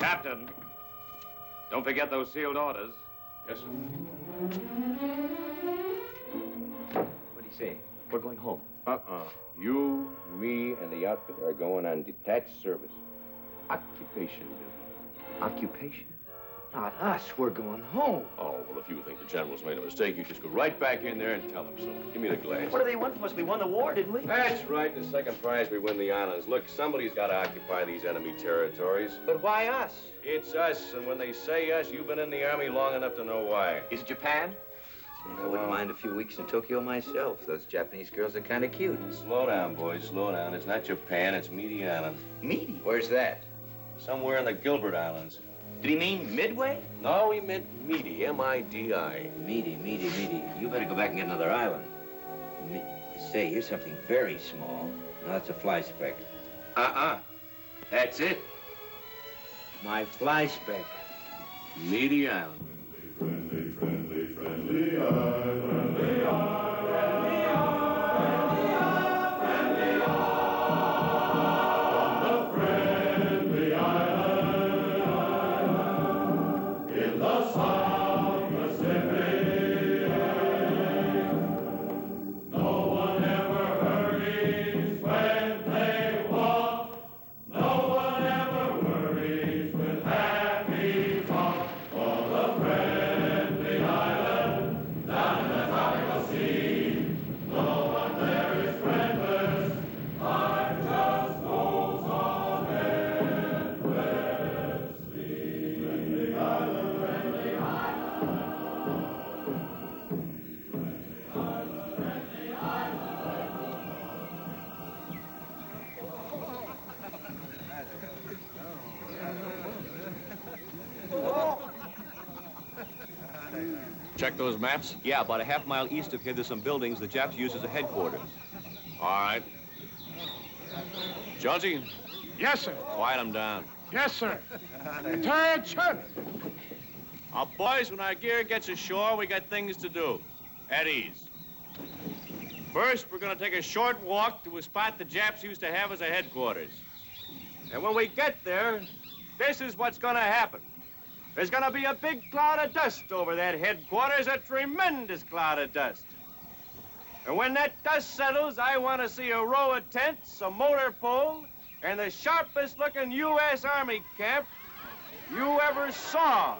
Captain, don't forget those sealed orders. Yes, sir. What do you say? We're going home. You, me, and the outfit are going on detached service. Occupation duty. Occupation? Not us. We're going home. Oh, well, if you think the general's made a mistake, you just go right back in there and tell him so. Give me the glass. What do they want from us? We won the war, didn't we? That's right. The second prize, we win the islands. Look, somebody's got to occupy these enemy territories. But why us? It's us, and when they say us, you've been in the army long enough to know why. Is it Japan? I wouldn't mind a few weeks in Tokyo myself. Those Japanese girls are kind of cute. Slow down, boys. Slow down. It's not Japan. It's Meaty Island. Meaty? Where's that? Somewhere in the Gilbert Islands. Did he mean Midway? No, he meant Meaty. M-I-D-I. Meaty. You better go back and get another island. Say, here's something very small. Now, that's a fly speck. That's it. My fly speck. Meaty Island. Friendly island. Check those maps? Yeah, about a half-mile east of here, there's some buildings the Japs use as a headquarters. All right. Jonesy? Yes, sir. Quiet them down. Yes, sir. Attention! Boys, when our gear gets ashore, we got things to do. At ease. First, we're going to take a short walk to a spot the Japs used to have as a headquarters. And when we get there, this is what's going to happen. There's going to be a big cloud of dust over that headquarters, a tremendous cloud of dust. And when that dust settles, I want to see a row of tents, a motor pole, and the sharpest-looking U.S. Army camp you ever saw.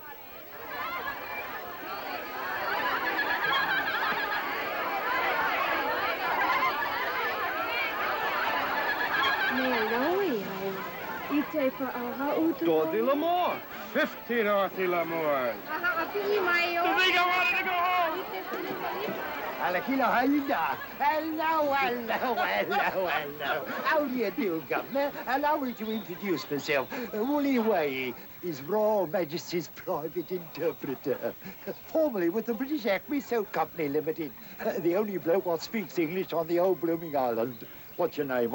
Dorothy L'Amour. 50 Dorothy L'Amours. The big I wanted to go home. Hello. How do you do, Governor? Allow me to introduce myself. Wooly Way is Royal Majesty's private interpreter. Formerly with the British Acme Soap Company Limited. The only bloke what speaks English on the old blooming island. What's your name?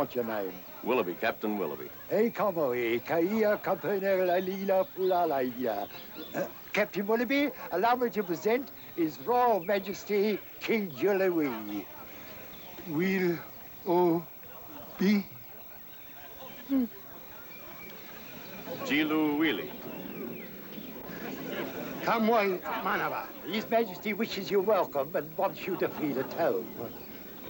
Willoughby, Captain Willoughby. Hey, come away. Kaia Campanella Lila Pulalaia. Captain Willoughby, allow me to present His Royal Majesty King Louis. Will-O-B? Gilu Wheelie. Come on, Manava. His Majesty wishes you welcome and wants you to feel at home.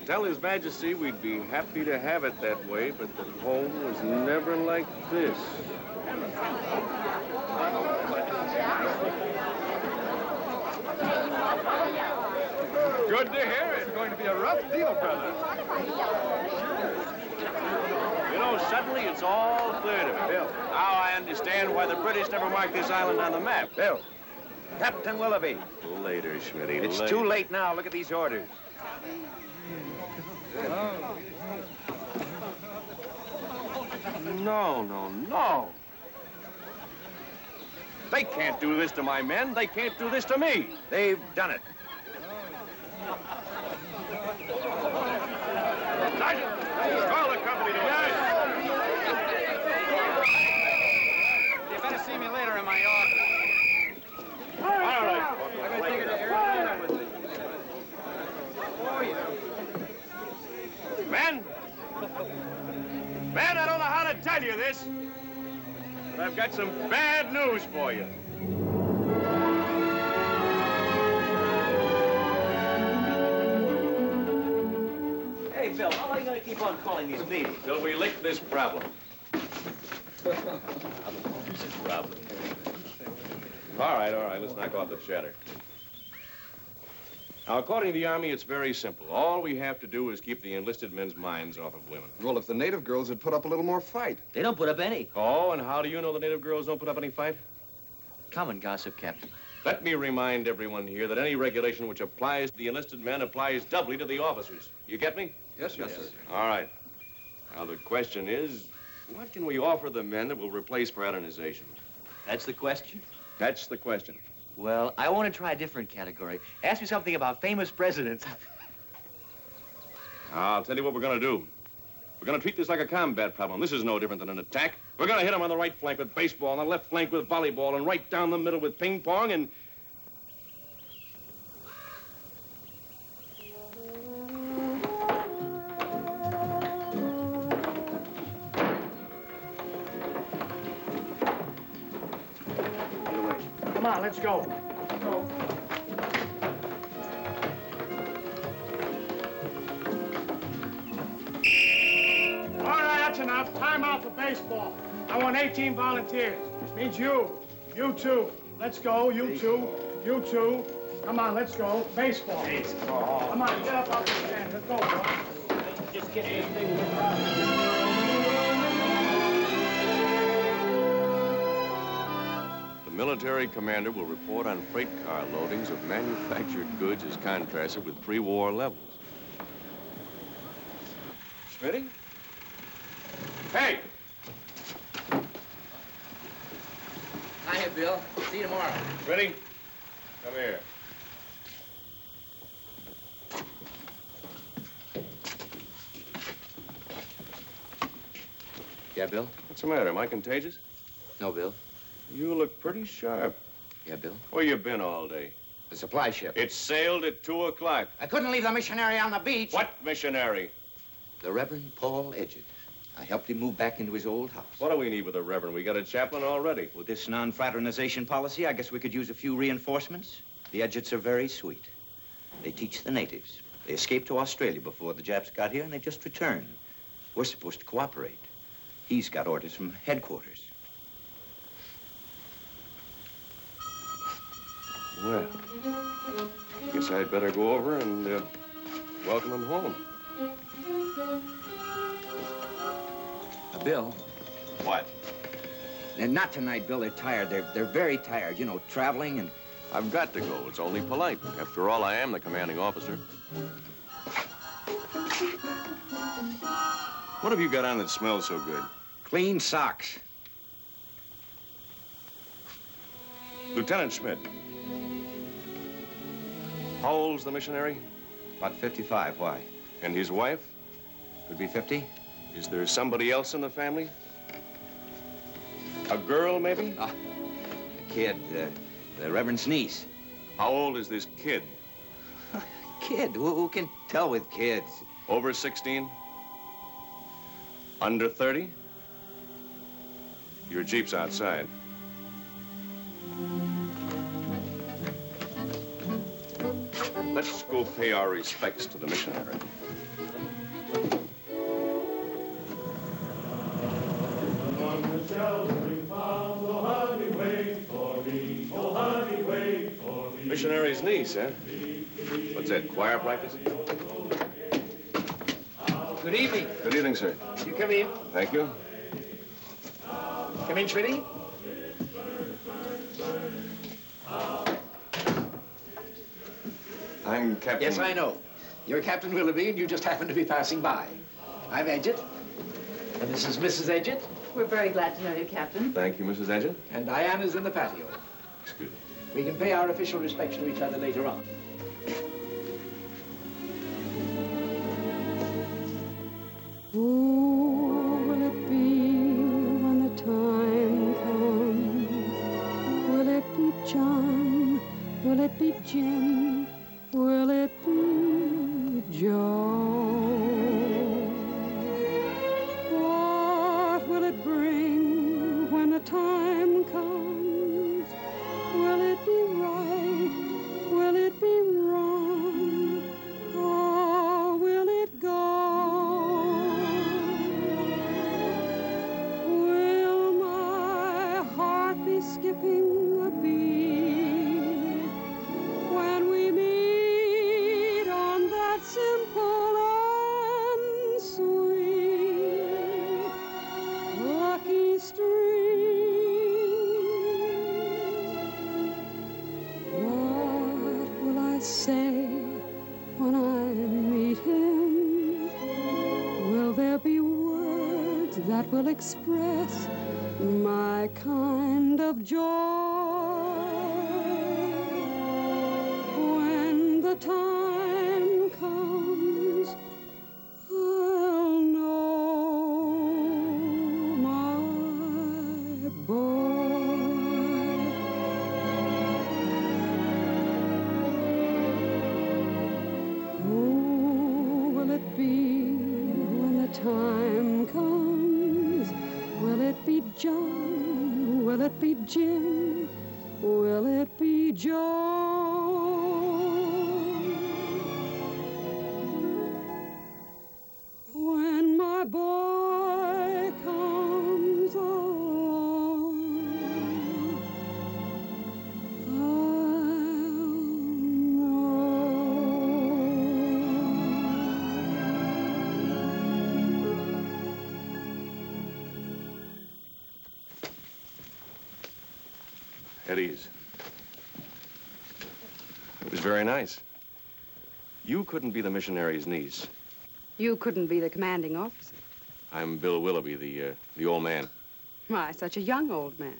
Tell His Majesty we'd be happy to have it that way, but the home was never like this. Good to hear. It's going to be a rough deal, brother. You know, suddenly it's all clear to me. Bill. Now I understand why the British never marked this island on the map. Bill. Captain Willoughby. Later, Schmitty. It's too late now. Look at these orders. No. They can't do this to my men. They can't do this to me. They've done it. Sergeant, call the company to us. You better see me later in my office. All right. I gotta take it to Arizona with me. Men, I don't know how to tell you this, I've got some bad news for you. Hey, Bill, how are you going to keep on calling these meetings? Till we lick this problem. All right, let's knock off the chatter. Now, according to the Army, it's very simple. All we have to do is keep the enlisted men's minds off of women. Well, if the native girls had put up a little more fight. They don't put up any. Oh, and how do you know the native girls don't put up any fight? Common gossip, Captain. Let me remind everyone here that any regulation which applies to the enlisted men applies doubly to the officers. You get me? Yes, sir. All right. Now, the question is, what can we offer the men that will replace fraternization? That's the question? That's the question. Well, I want to try a different category. Ask me something about famous presidents. I'll tell you what we're going to do. We're going to treat this like a combat problem. This is no different than an attack. We're going to hit them on the right flank with baseball, on the left flank with volleyball, and right down the middle with ping pong, and... Come on, let's go. Go. All right, that's enough. Time out for baseball. I want 18 volunteers. Means you. You two. Let's go. You two. You two. Come on, let's go. Baseball. Baseball. Come on, get up off the stand. Let's go, bro. Just get this thing. The military commander will report on freight car loadings of manufactured goods as contrasted with pre-war levels. Smitty? Hey! Hiya, Bill. See you tomorrow. Smitty, come here. Yeah, Bill? What's the matter? Am I contagious? No, Bill. You look pretty sharp. Yeah, Bill? Where you been all day? The supply ship. It sailed at 2 o'clock. I couldn't leave the missionary on the beach. What missionary? The Reverend Paul Edgett. I helped him move back into his old house. What do we need with a reverend? We got a chaplain already. With this non-fraternization policy, I guess we could use a few reinforcements. The Edgetts are very sweet. They teach the natives. They escaped to Australia before the Japs got here, and they just returned. We're supposed to cooperate. He's got orders from headquarters. Well, guess I'd better go over and welcome him home. Bill. What? Not tonight, Bill. They're tired. They're very tired, you know, traveling and... I've got to go. It's only polite. After all, I am the commanding officer. What have you got on that smells so good? Clean socks. Lieutenant Schmidt. How old's the missionary? About 55. Why? And his wife? Could be 50. Is there somebody else in the family? A girl, maybe? A kid, the Reverend's niece. How old is this kid? Kid? Who can tell with kids? Over 16? Under 30? Your Jeep's outside. Let's go pay our respects to the missionary. Missionary's niece, huh? What's that, choir practice? Good evening. Good evening, sir. You come in. Thank you. Come in, Schmitty. I'm Captain... Yes, I know. You're Captain Willoughby, and you just happen to be passing by. I'm Edgett, and this is Mrs. Edgett. We're very glad to know you, Captain. Thank you, Mrs. Edgett. And Diana's in the patio. Excuse me. We can pay our official respects to each other later on. Who will it be when the time comes? Will it be John? Will it be Jim? Will it be Joe? What will it bring when the time comes, will it be right? Will it be wrong? How will it go? Will my heart be skipping a beat when we meet on that simple and sweet lucky street? What will I say when I meet him? Will there be words that will express my kind of joy? When the time comes, I'll know my boy. Who will it be when the time comes? Will it be John? Will it be Jim? Will it be Joe? When my boy comes along, I'll Eddie's. It was very nice. You couldn't be the missionary's niece. You couldn't be the commanding officer. I'm Bill Willoughby, the old man. Why, such a young old man.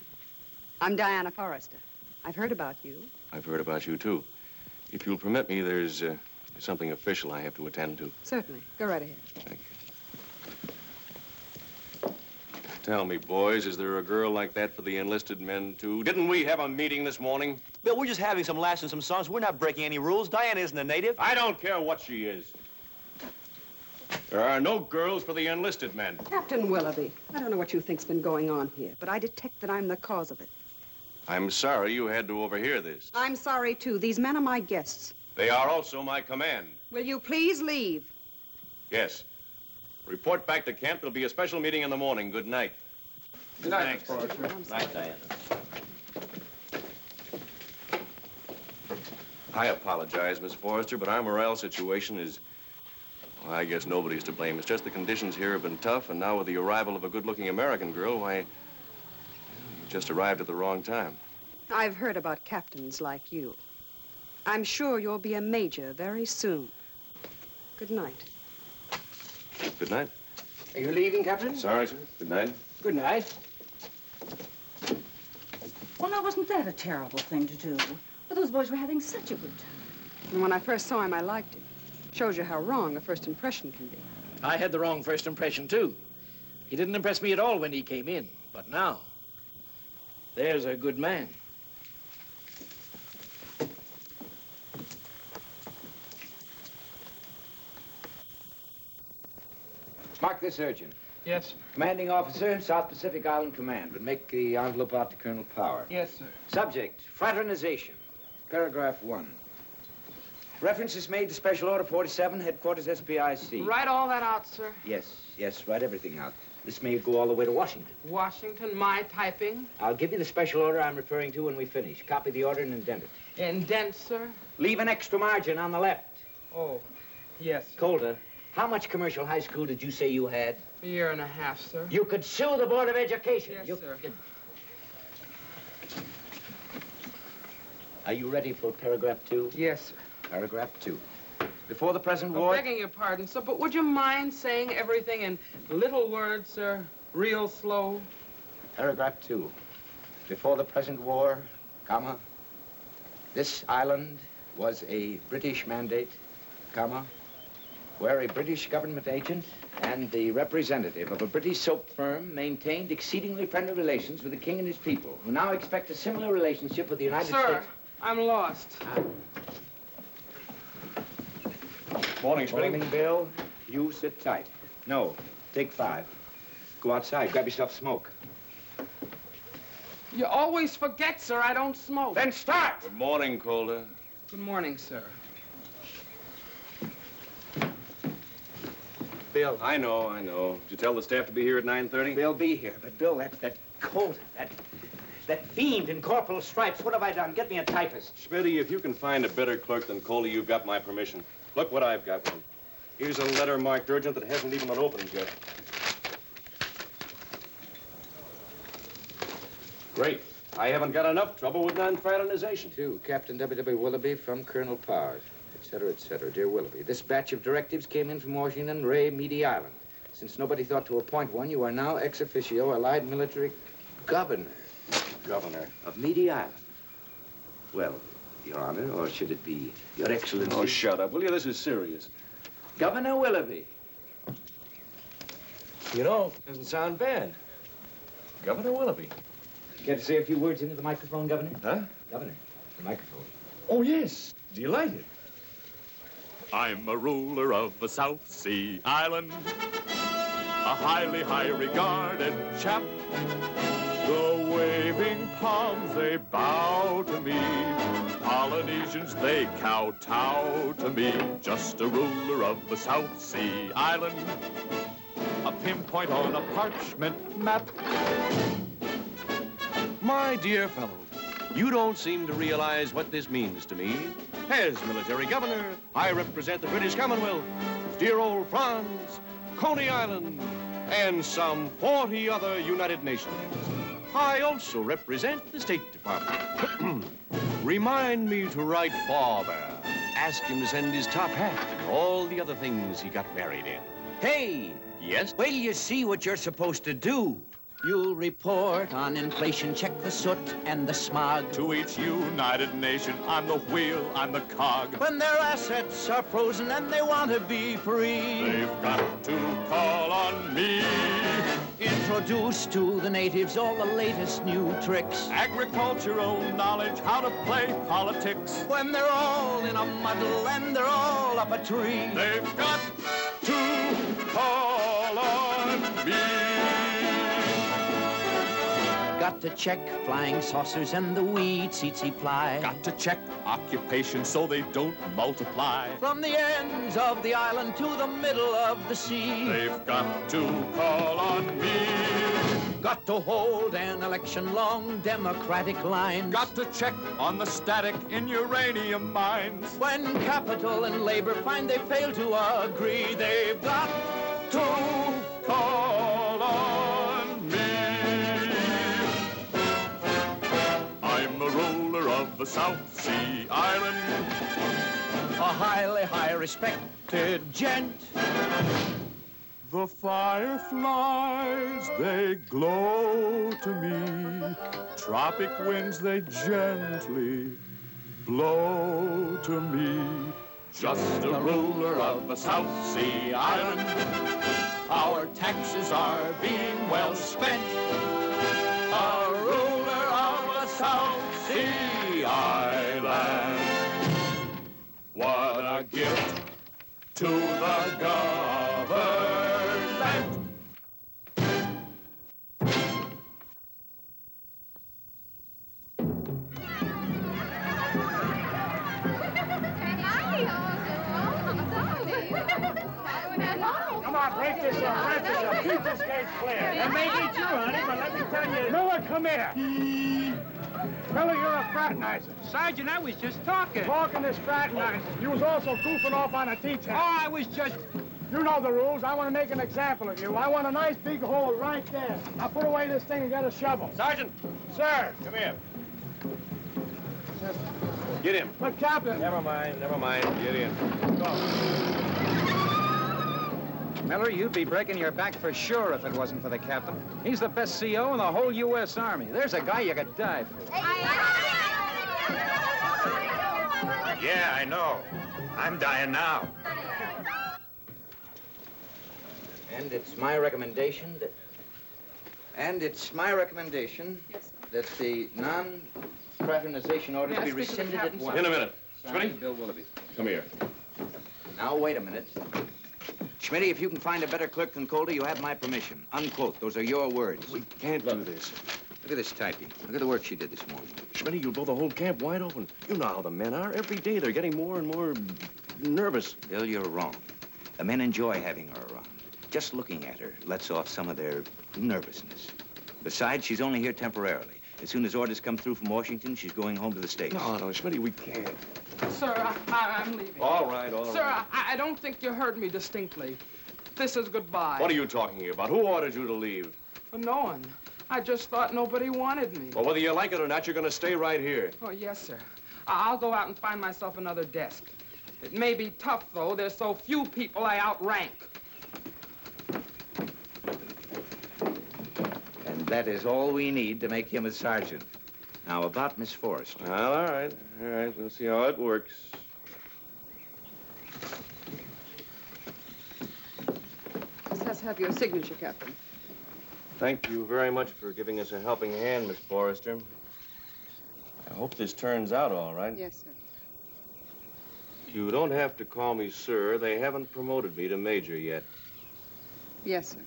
I'm Diana Forrester. I've heard about you. I've heard about you, too. If you'll permit me, there's something official I have to attend to. Certainly. Go right ahead. Thank you. Tell me, boys, is there a girl like that for the enlisted men, too? Didn't we have a meeting this morning? Bill, we're just having some laughs and some songs. We're not breaking any rules. Diana isn't a native. I don't care what she is. There are no girls for the enlisted men. Captain Willoughby, I don't know what you think's been going on here, but I detect that I'm the cause of it. I'm sorry you had to overhear this. I'm sorry, too. These men are my guests. They are also my command. Will you please leave? Yes. Report back to camp. There'll be a special meeting in the morning. Good night. Good night, Thanks. Mr. Forrester. Night, Diana. I apologize, Miss Forrester, but our morale situation is... Well, I guess nobody's to blame. It's just the conditions here have been tough, and now with the arrival of a good-looking American girl, why... You just arrived at the wrong time. I've heard about captains like you. I'm sure you'll be a major very soon. Good night. Good night. Are you leaving, Captain? Sorry, sir. Good night. Good night. Well, now, wasn't that a terrible thing to do? But those boys were having such a good time. And when I first saw him, I liked him. Shows you how wrong a first impression can be. I had the wrong first impression, too. He didn't impress me at all when he came in. But now, there's a good man. Mark this urgent. Yes, sir. Commanding officer, South Pacific Island Command. Would make the envelope out to Colonel Power. Yes, sir. Subject, fraternization. Paragraph 1. Reference is made to Special Order 47, Headquarters SPIC. Write all that out, sir. Yes, write everything out. This may go all the way to Washington. Washington, my typing. I'll give you the special order I'm referring to when we finish. Copy the order and indent it. Indent, sir. Leave an extra margin on the left. Oh, yes. Calder, how much commercial high school did you say you had? A year and a half, sir. You could sue the Board of Education. Yes, sir. Are you ready for paragraph 2? Yes, sir. Paragraph 2. Before the present I'm war... begging your pardon, sir, but would you mind saying everything in little words, sir? Real slow? Paragraph 2. Before the present war, comma, this island was a British mandate, comma, where a British government agent and the representative of a British soap firm maintained exceedingly friendly relations with the king and his people, who now expect a similar relationship with the United States. Sir, I'm lost. Morning, Spitting. Morning, Bill. You sit tight. No, take 5. Go outside, grab yourself smoke. You always forget, sir, I don't smoke. Then start. Good morning, Calder. Good morning, sir. Bill. I know. Did you tell the staff to be here at 9:30? They'll be here, but Bill, that Colt, that fiend in corporal stripes, what have I done? Get me a typist. Schmitty, if you can find a better clerk than Coley, you've got my permission. Look what I've got with him. Here's a letter marked urgent that hasn't even been opened yet. Great. I haven't got enough trouble with non-fraternization. To Captain W.W. Willoughby from Colonel Powers, et cetera, et cetera. Dear Willoughby, this batch of directives came in from Washington, Ray, Meade Island. Since nobody thought to appoint one, you are now ex officio allied military governor. Governor? Of Meade Island. Well, Your Honor, or should it be Your Excellency? Oh, shut up, will you? This is serious. Governor Willoughby. You know, doesn't sound bad. Governor Willoughby. Care to say a few words into the microphone, Governor? Huh? Governor, the microphone. Oh, yes. Delighted. I'm a ruler of the South Sea Island, a highly high regarded chap. The waving palms, they bow to me. Polynesians, they kowtow to me. Just a ruler of the South Sea Island, a pinpoint on a parchment map. My dear fellow, you don't seem to realize what this means to me. As military governor, I represent the British Commonwealth, dear old France, Coney Island, and some 40 other United Nations. I also represent the State Department. Remind me to write Father. Ask him to send his top hat and all the other things he got married in. Hey! Yes? Wait till you see what you're supposed to do. You'll report on inflation, check the soot and the smog. To each united nation, I'm the wheel, I'm the cog. When their assets are frozen and they want to be free, They've got to call on me. introduce to the natives all the latest new tricks. Agricultural knowledge, how to play politics. When they're all in a muddle and they're all up a tree, They've got to call on me. got to check flying saucers and the weed seats he ply. Got to check occupation so they don't multiply. From the ends of the island to the middle of the sea, They've got to call on me. got to hold an election long democratic lines. Got to check on the static in uranium mines. When capital and labor find they fail to agree, they've got to call on me. I'm a ruler of the South Sea Island, a highly high respected gent. The fireflies, they glow to me. Tropic winds, they gently blow to me. Just a ruler of the South Sea Island. Our taxes are being well spent. A ruler of the South Sea Island. What a gift to the government. Come on, break this up. Keep this gate clear. And they need you, honey, but let me tell you. Miller, come here. Miller, you're a fraternizer. Sergeant, I was just talking. Talking is fraternizing. You was also goofing off on a detail. Oh, I was just... You know the rules. I want to make an example of you. I want a nice big hole right there. Now put away this thing and get a shovel. Sergeant! Sir! Come here. Get him. But, Captain... Never mind. Get in. Go. Miller, you'd be breaking your back for sure if it wasn't for the captain. He's the best CO in the whole U.S. Army. There's a guy you could die for. Yeah, I know. I'm dying now. And it's my recommendation that the non-fraternization order be rescinded at once. In a minute. Signed, Schmitty? Bill Willoughby. Come here. Now, wait a minute. Schmitty, if you can find a better clerk than Calder, you have my permission. Unquote. Those are your words. We can't do this. Look at this typing. Look at the work she did this morning. Schmitty, you'll blow the whole camp wide open. You know how the men are. Every day they're getting more and more nervous. Bill, you're wrong. The men enjoy having her around. Just looking at her lets off some of their nervousness. Besides, she's only here temporarily. As soon as orders come through from Washington, she's going home to the States. No, Schmitty, we can't. Sir, I'm leaving. All right, all right. Sir, I don't think you heard me distinctly. This is goodbye. What are you talking about? Who ordered you to leave? No one. I just thought nobody wanted me. Well, whether you like it or not, you're going to stay right here. Oh, yes, sir. I'll go out and find myself another desk. It may be tough, though. There's so few people I outrank. And that is all we need to make him a sergeant. Now, about Miss Forrester. Well, all right. All right, we'll see how it works. This has to have your signature, Captain. Thank you very much for giving us a helping hand, Miss Forrester. I hope this turns out all right. Yes, sir. You don't have to call me sir. They haven't promoted me to major yet. Yes, sir.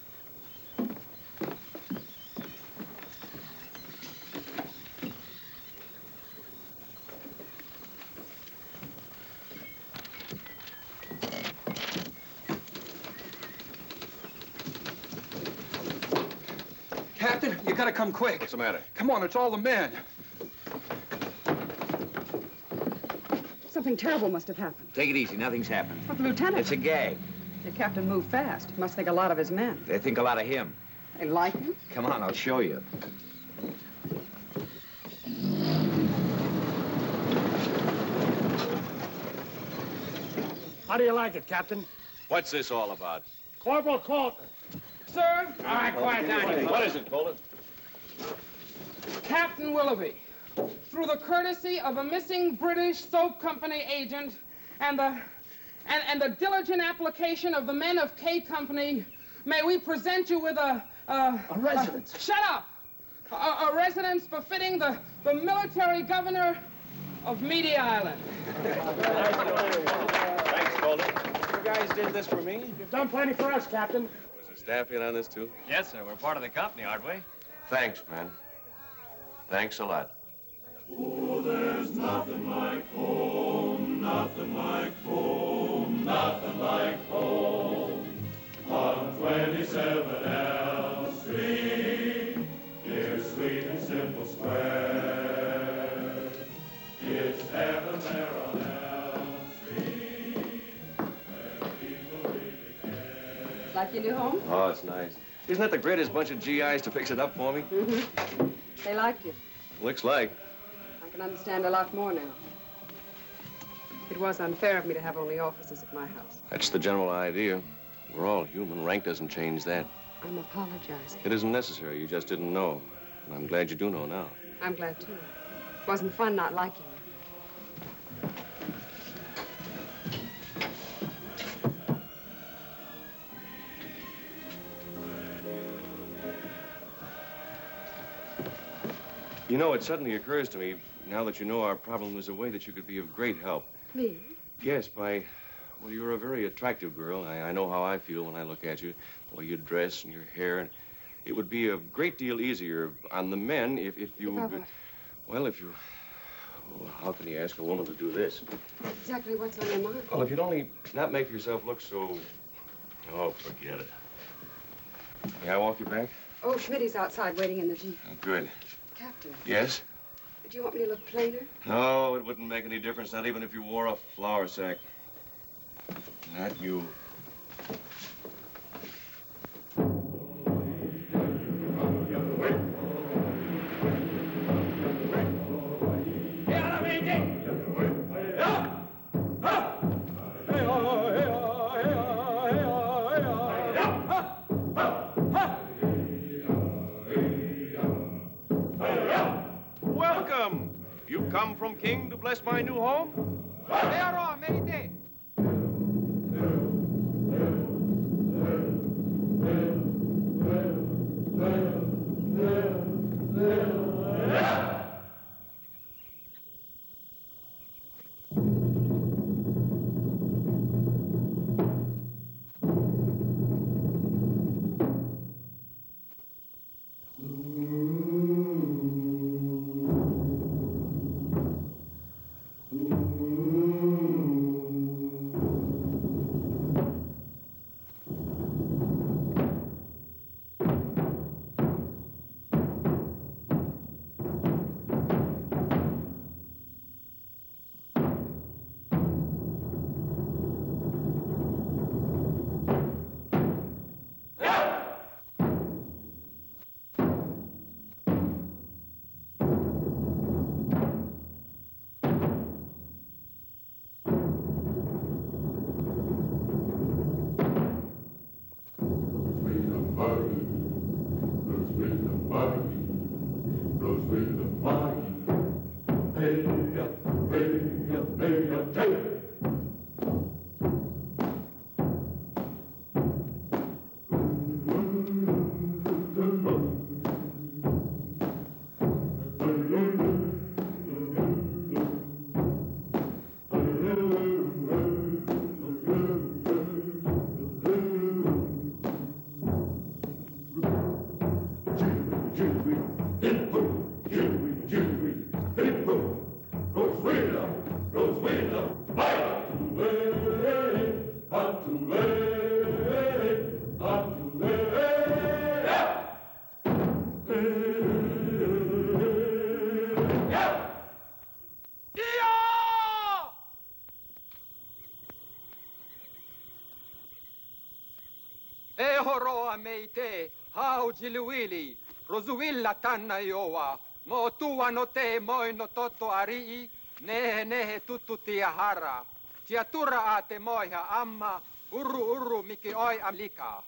Captain, you gotta come quick. What's the matter? Come on, it's all the men. Something terrible must have happened. Take it easy. Nothing's happened. But, Lieutenant... It's a gag. The captain moved fast. He must think a lot of his men. They think a lot of him. They like him? Come on, I'll show you. How do you like it, Captain? What's this all about? Corporal Colton. Sir? All right, quiet down here. What is it, Colton? Captain Willoughby, through the courtesy of a missing British soap company agent and the diligent application of the men of K Company, may we present you with a residence. Shut up! A residence befitting the military governor of Media Island. Thanks, Colton. You guys did this for me? You've done plenty for us, Captain. Was the staff in on this, too? Yes, sir. We're part of the company, aren't we? Thanks, man. Thanks a lot. Oh, there's nothing like home, nothing like home, nothing like home. On 27 Elm Street, dear sweet and simple square. It's heaven there on Elm Street, where people really care. Like your new home? Oh, it's nice. Isn't that the greatest bunch of GIs to fix it up for me? Mm-hmm. They like you. Looks like. I can understand a lot more now. It was unfair of me to have only officers at my house. That's the general idea. We're all human. Rank doesn't change that. I'm apologizing. It isn't necessary. You just didn't know. And I'm glad you do know now. I'm glad, too. It wasn't fun not liking you. You know, it suddenly occurs to me, now that you know our problem, there's a way that you could be of great help. Me? Yes, well, you're a very attractive girl. I know how I feel when I look at you, the way you dress and your hair. And it would be a great deal easier on the men if you... Well, if you... Well, how can you ask a woman to do this? Exactly what's on your mind? Well, if you'd only not make yourself look so... Oh, forget it. May I walk you back? Oh, Schmitty's outside waiting in the Jeep. Oh, good. Captain. Yes? Do you want me to look plainer? No, it wouldn't make any difference, not even if you wore a flour sack. Not you. Welcome. You come from King to bless my new home? Ehoroa meite, hau jiluili, rozuilla tanna iowa, mo tua no te moi no toto arii, nehe tutu tia hara. Tia tura a te moiha amma, urru miki oi amlika.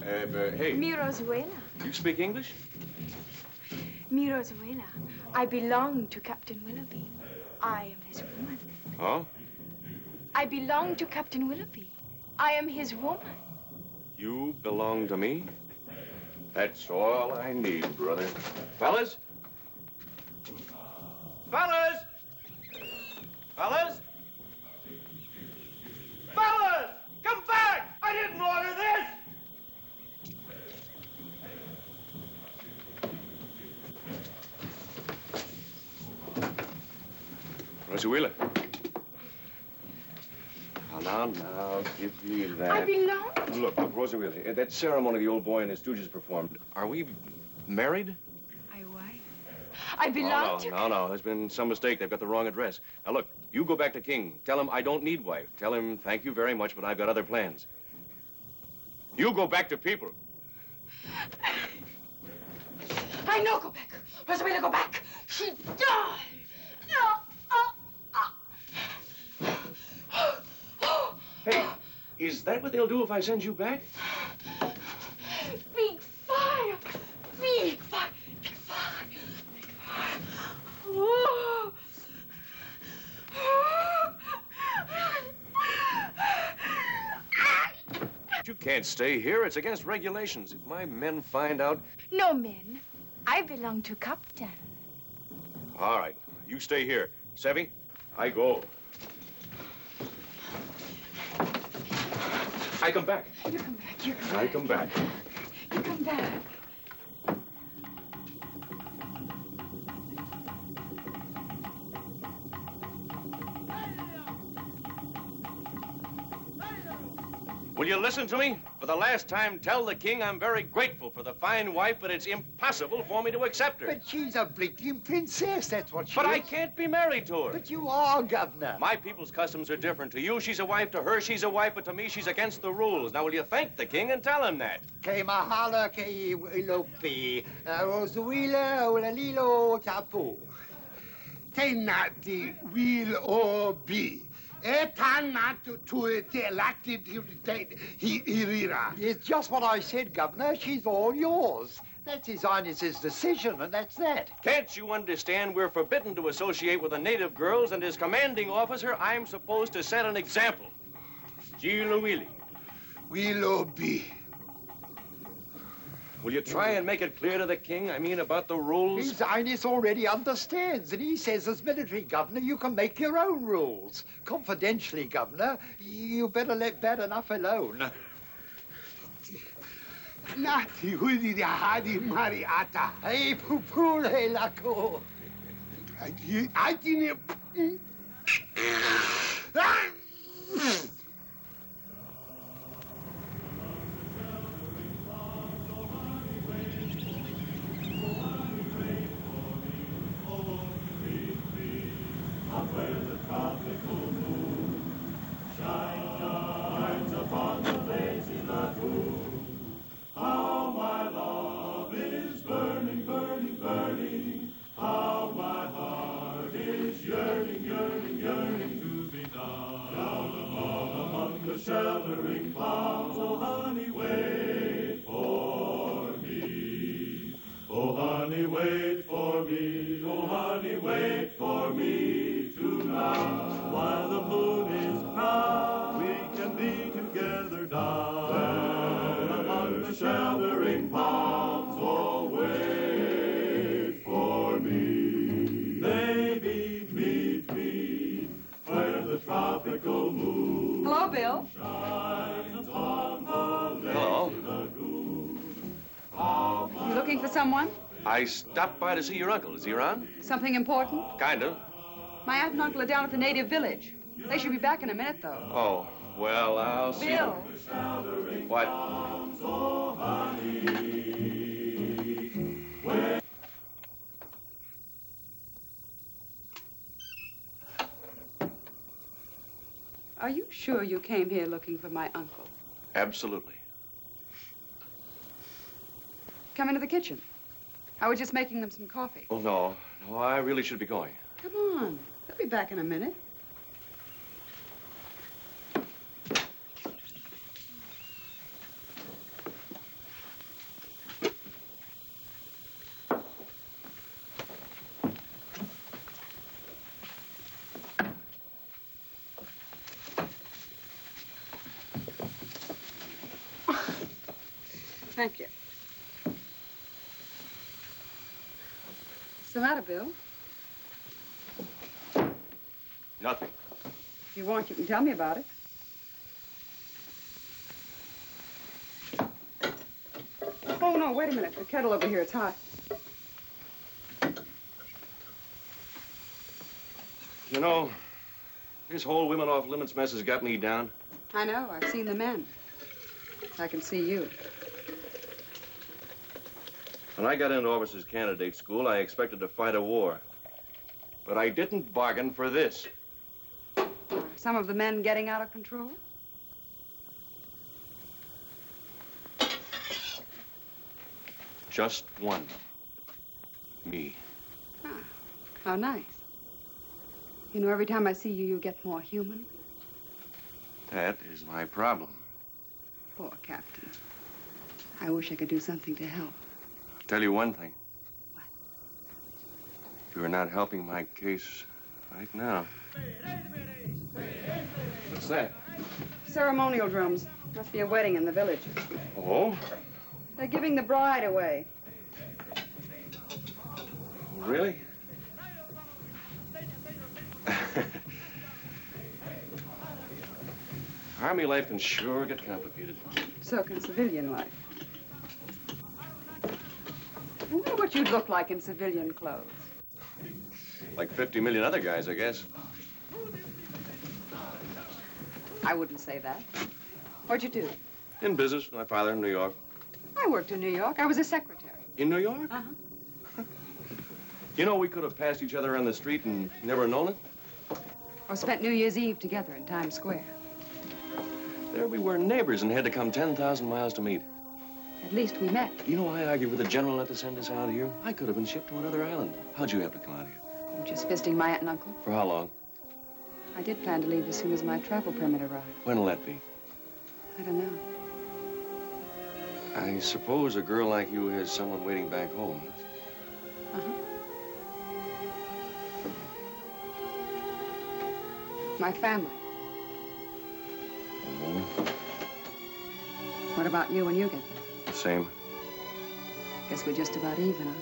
Hey. Mi Rosuela. You speak English? Mi Rosuela. I belong to Captain Willoughby. I am his woman. Huh? I belong to Captain Willoughby. I am his woman. You belong to me? That's all I need, brother. Fellas? Fellas! Fellas! Fellas! Come back! I didn't order this! Rosuela. Now, give me that. I belong. Look, Rosuela, that ceremony the old boy and his stooges performed, are we married? I wife. I belong to... No. There's been some mistake. They've got the wrong address. Now, look, you go back to King. Tell him I don't need wife. Tell him thank you very much, but I've got other plans. You go back to people. I know go back. Rosuela, go back. She died. No. Hey, is that what they'll do if I send you back? Big fire. Big fire. Big fire. Big fire. Oh. You can't stay here. It's against regulations. If my men find out... No men. I belong to Captain. All right. You stay here. Sevy, I go. I come back. You come back. You come back. I come back. You come back. Will you listen to me? For the last time, tell the king I'm very grateful for the fine wife, but it's impossible for me to accept her. But she's a blinking princess, that's what she But is. I can't be married to her. But you are, Governor. My people's customs are different. To you, she's a wife. To her, she's a wife. But to me, she's against the rules. Now, will you thank the king and tell him that? Ke mahala ke ilopi, Rosuela olalilo tapu. Te nati will or be. It's just what I said, Governor. She's all yours. That's His Highness's decision, and that's that. Can't you understand we're forbidden to associate with the native girls, and as commanding officer, I'm supposed to set an example. Giluwili. Will be. Will you try and make it clear to the king, I mean, about the rules? His Highness already understands, and he says as military governor, you can make your own rules. Confidentially, Governor, you better let bad enough alone. Nati hudi de hadi mariata. Hey, pupule lako. I didn't. Shines upon the lazy lagoon. How my love is burning, burning, burning. How my heart is yearning, yearning, yearning to be done. wait for me tonight. While the moon is proud, we can be together down among the sheltering palms. Oh, wait for me. Baby, meet me where the tropical moon. Hello, Bill. Shines on the Hello. You looking for someone? I stopped by to see your uncle. Is he around? Something important? Kind of. My aunt and uncle are down at the native village. They should be back in a minute, though. Oh, well, I'll see. Bill. What? Are you sure you came here looking for my uncle? Absolutely. Come into the kitchen. I was just making them some coffee. Oh, no. No, I really should be going. Come on. They'll be back in a minute. Thank you. What's the matter, Bill? Nothing. If you want, you can tell me about it. Oh, no, wait a minute. The kettle over here, it's hot. You know, this whole women off limits mess has got me down. I know. I've seen the men. I can see you. When I got into officers' candidate school, I expected to fight a war. But I didn't bargain for this. Are some of the men getting out of control? Just one. Me. Ah, how nice. You know, every time I see you, you get more human. That is my problem. Poor Captain. I wish I could do something to help. I'll tell you one thing. What? You're not helping my case right now. What's that? Ceremonial drums. Must be a wedding in the village. Oh? They're giving the bride away. Really? Army life can sure get complicated. So can civilian life. I wonder what you'd look like in civilian clothes. Like 50 million other guys, I guess. I wouldn't say that. What'd you do? In business, my father in New York. I worked in New York. I was a secretary. In New York? Uh-huh. You know, we could have passed each other on the street and never known it. Or spent New Year's Eve together in Times Square. There we were neighbors and had to come 10,000 miles to meet. At least we met. You know, I argued with the general not to send us out here. I could have been shipped to another island. How'd you happen to come out here? Oh, just visiting my aunt and uncle. For how long? I did plan to leave as soon as my travel permit arrived. When'll that be? I don't know. I suppose a girl like you has someone waiting back home. Uh-huh. My family. Oh. What about you when you get there? Same. Guess we're just about even, huh?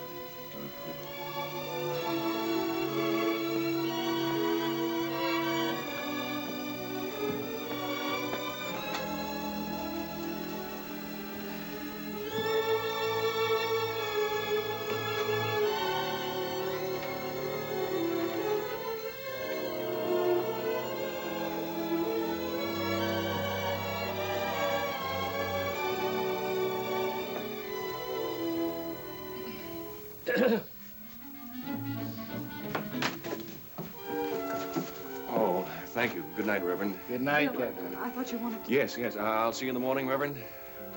Oh, thank you. Good night, Reverend. Good night, Bill, Captain. I thought you wanted to... Yes, yes. I'll see you in the morning, Reverend.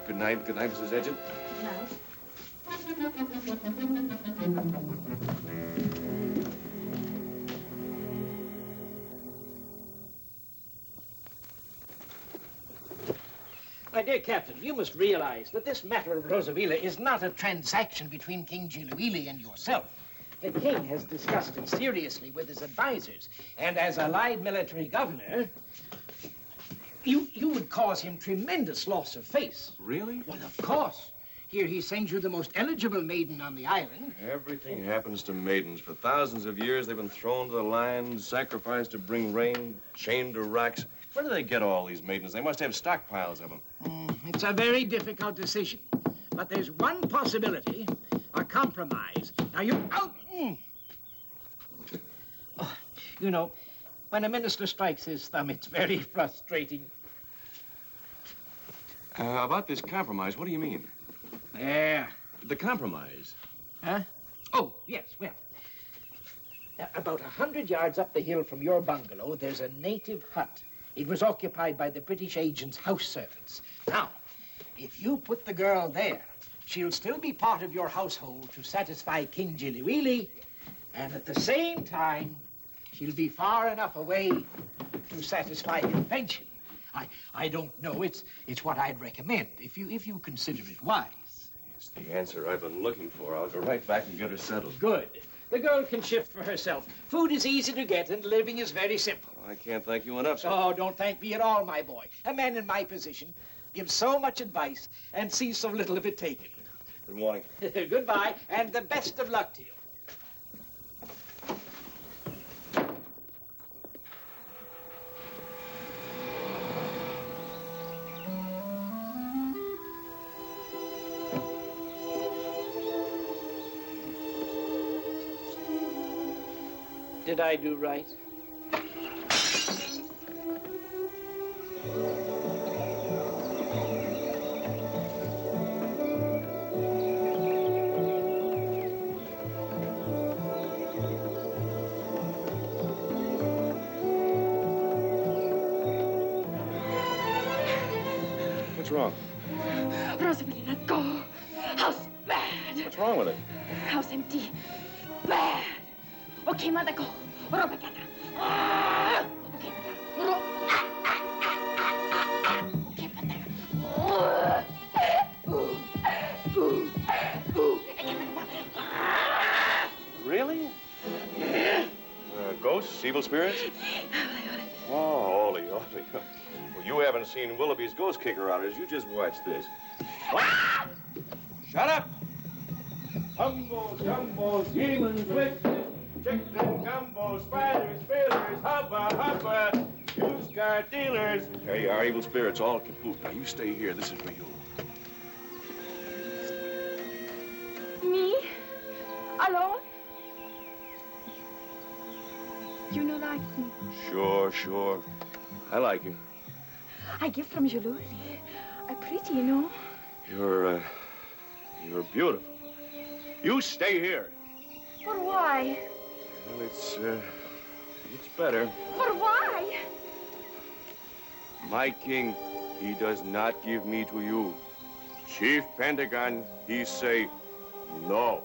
Good night. Good night, Mrs. Edgett. My dear Captain, you must realize that this matter of Rosavilla is not a transaction between King Giluili and yourself. The king has discussed it seriously with his advisors. And as allied military governor, you would cause him tremendous loss of face. Really? Well, of course. Here he sends you the most eligible maiden on the island. Everything happens to maidens. For thousands of years, they've been thrown to the lions, sacrificed to bring rain, chained to rocks. Where do they get all these maidens? They must have stockpiles of them. It's a very difficult decision. But there's one possibility, a compromise. Now, Oh, you know, when a minister strikes his thumb, it's very frustrating. About this compromise, what do you mean? There. The compromise? Huh? Oh, yes, well. About 100 yards up the hill from your bungalow, there's a native hut. It was occupied by the British agent's house servants. Now, if you put the girl there, she'll still be part of your household to satisfy King Jiliwili, and at the same time, she'll be far enough away to satisfy convention. I don't know. It's what I'd recommend, if you consider it wise. It's the answer I've been looking for. I'll go right back and get her settled. Good. The girl can shift for herself. Food is easy to get, and living is very simple. I can't thank you enough, sir. Oh, don't thank me at all, my boy. A man in my position gives so much advice and sees so little of it taken. Good morning. Goodbye, and the best of luck to you. Did I do right? What's wrong? Rosalie, let go. House bad. What's wrong with it? House empty. Bad. Okay, mother, go. Okay, Really? Ghosts? Evil spirits? Oh, Ole. Well, you haven't seen Willoughby's ghost kicker outers. You just watch this. Shut up! Humbos, jumbos, demons, witches, chicken gumbo, spiders, failures, hubba, used car dealers. There you are, evil spirits, all kaput. Now, you stay here. This is for you. Me? Alone? You no like me. Sure. I like you. I give from Jalouli. I'm pretty, you know. You're beautiful. You stay here. For why? Well, it's better. For why? My king, he does not give me to you. Chief Pentagon, he say no.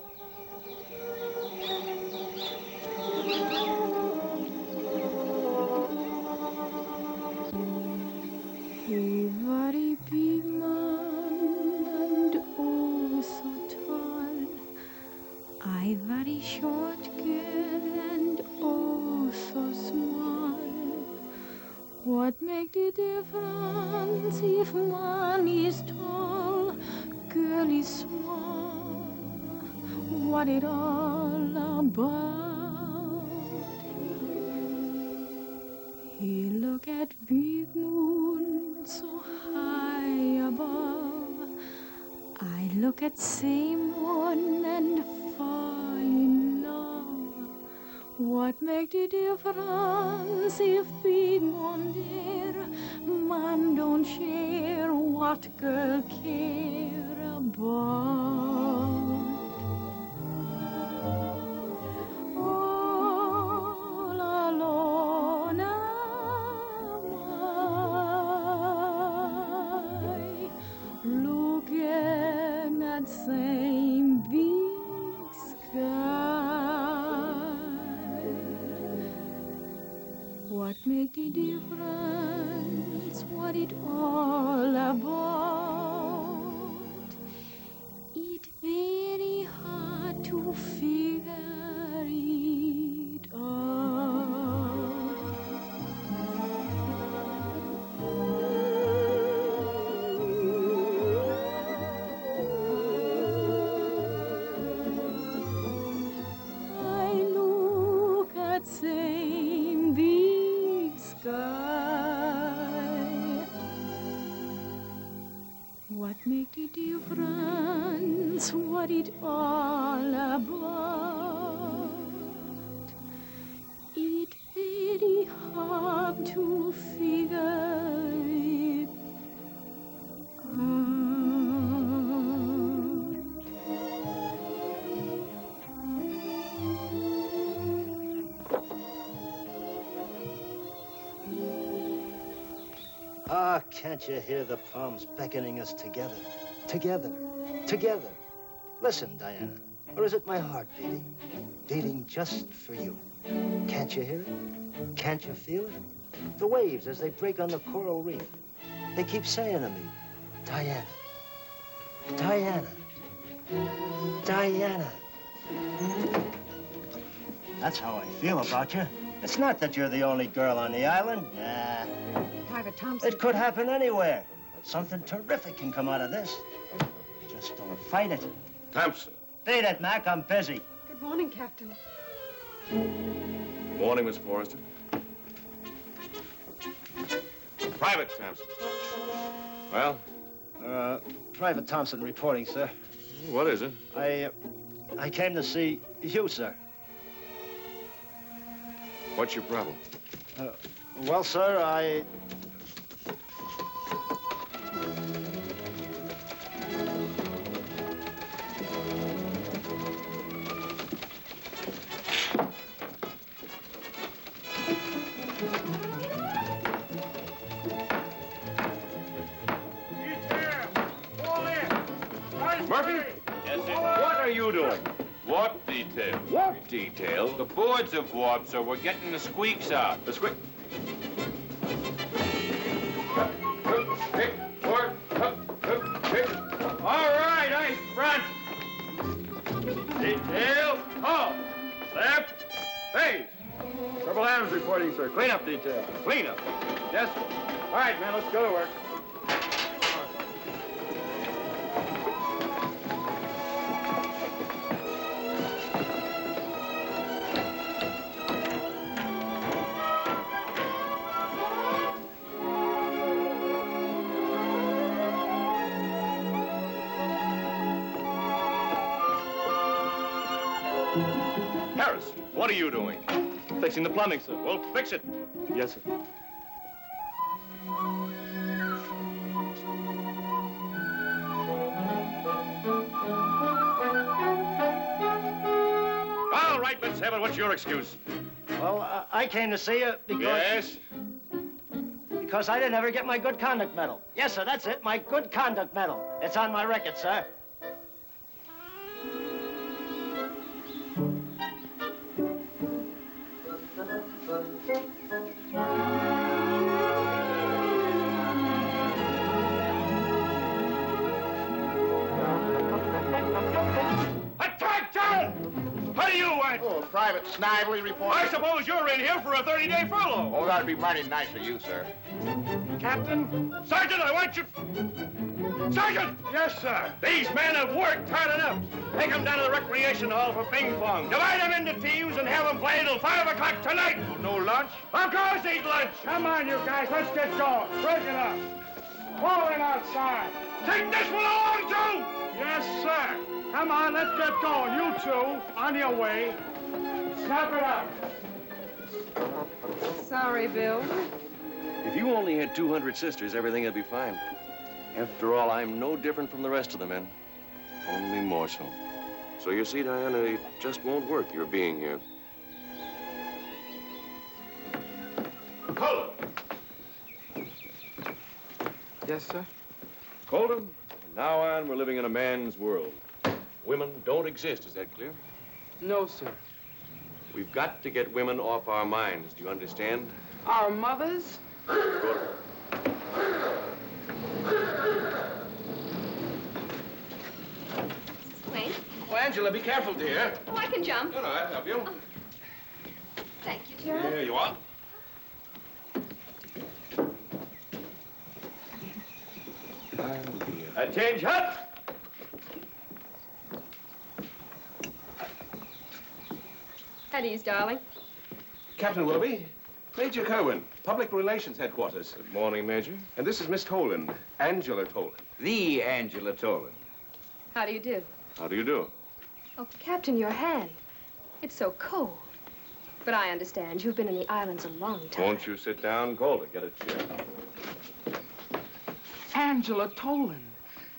A very big man and oh so tall. I very short girl and oh so small. What make the difference if man is tall, girl is small? What it all about? He look at big moon so high above. I look at same one and fall in love. What make the difference if big moon there? Man don't share what girl care about. All alone am I, looking at same big sky. What make the difference? What it all about? It very hard to figure make the difference what it all about. It very hard to figure it out. Ah, can't you hear the palms beckoning us together? Together, together. Listen, Diana. Or is it my heart beating? Beating just for you. Can't you hear it? Can't you feel it? The waves as they break on the coral reef. They keep saying to me, Diana, Diana, Diana. That's how I feel about you. It's not that you're the only girl on the island. Nah. Private Thompson. It could happen anywhere. Something terrific can come out of this. Just don't fight it. Thompson. Beat it, Mac. I'm busy. Good morning, Captain. Good morning, Miss Forrester. Private Thompson. Well? Private Thompson reporting, sir. What is it? I came to see you, sir. What's your problem? Well, sir, Murphy? Yes, sir. What are you doing? Warp detail. What detail? The boards have warped, so we're getting the squeaks out. The squeak? All right, ice front. Detail, halt. Left, face. Purple Adams reporting, sir. Cleanup detail. Cleanup? Yes, sir. All right, man, let's go to work. Harris, what are you doing? Fixing the plumbing, sir. Well, fix it. Yes, sir. All right, let's have it. What's your excuse? well, I came to see you because... Yes? Because I didn't ever get my good conduct medal. Yes, sir, that's it, my good conduct medal. It's on my record, sir. Attention! What do you want? Oh, Private Snively reporting. I suppose you're in here for a 30-day furlough. Oh, that'd be mighty nice of you, sir. Captain? Sergeant, I want you... Sergeant! Yes, sir. These men have worked hard enough. Take them down to the recreation hall for ping pong. Divide them into teams and have them play till 5 o'clock tonight. No lunch? Of course eat lunch. Come on, you guys. Let's get going. Break it up. Pull it outside. Take this one along, too. Yes, sir. Come on, let's get going. You two, on your way. Snap it up. Sorry, Bill. If you only had 200 sisters, everything would be fine. After all, I'm no different from the rest of the men. Only more so. So you see, Diana, it just won't work, your being here. Colton! Yes, sir? Colton, from now on, we're living in a man's world. Women don't exist, is that clear? No, sir. We've got to get women off our minds, do you understand? Our mothers? Wayne? Oh, Angela, be careful, dear. Oh, I can jump. No, I'll help you. Thank you, Gerald. Here you are. Attention! At ease, darling. Captain Willoughby, Major Kerwin, Public Relations Headquarters. Good morning, Major. And this is Miss Toland, Angela Toland. The Angela Toland. How do you do? How do you do? Oh, Captain, your hand. It's so cold. But I understand. You've been in the islands a long time. Won't you sit down, Calder? Get a chair. Angela Toland.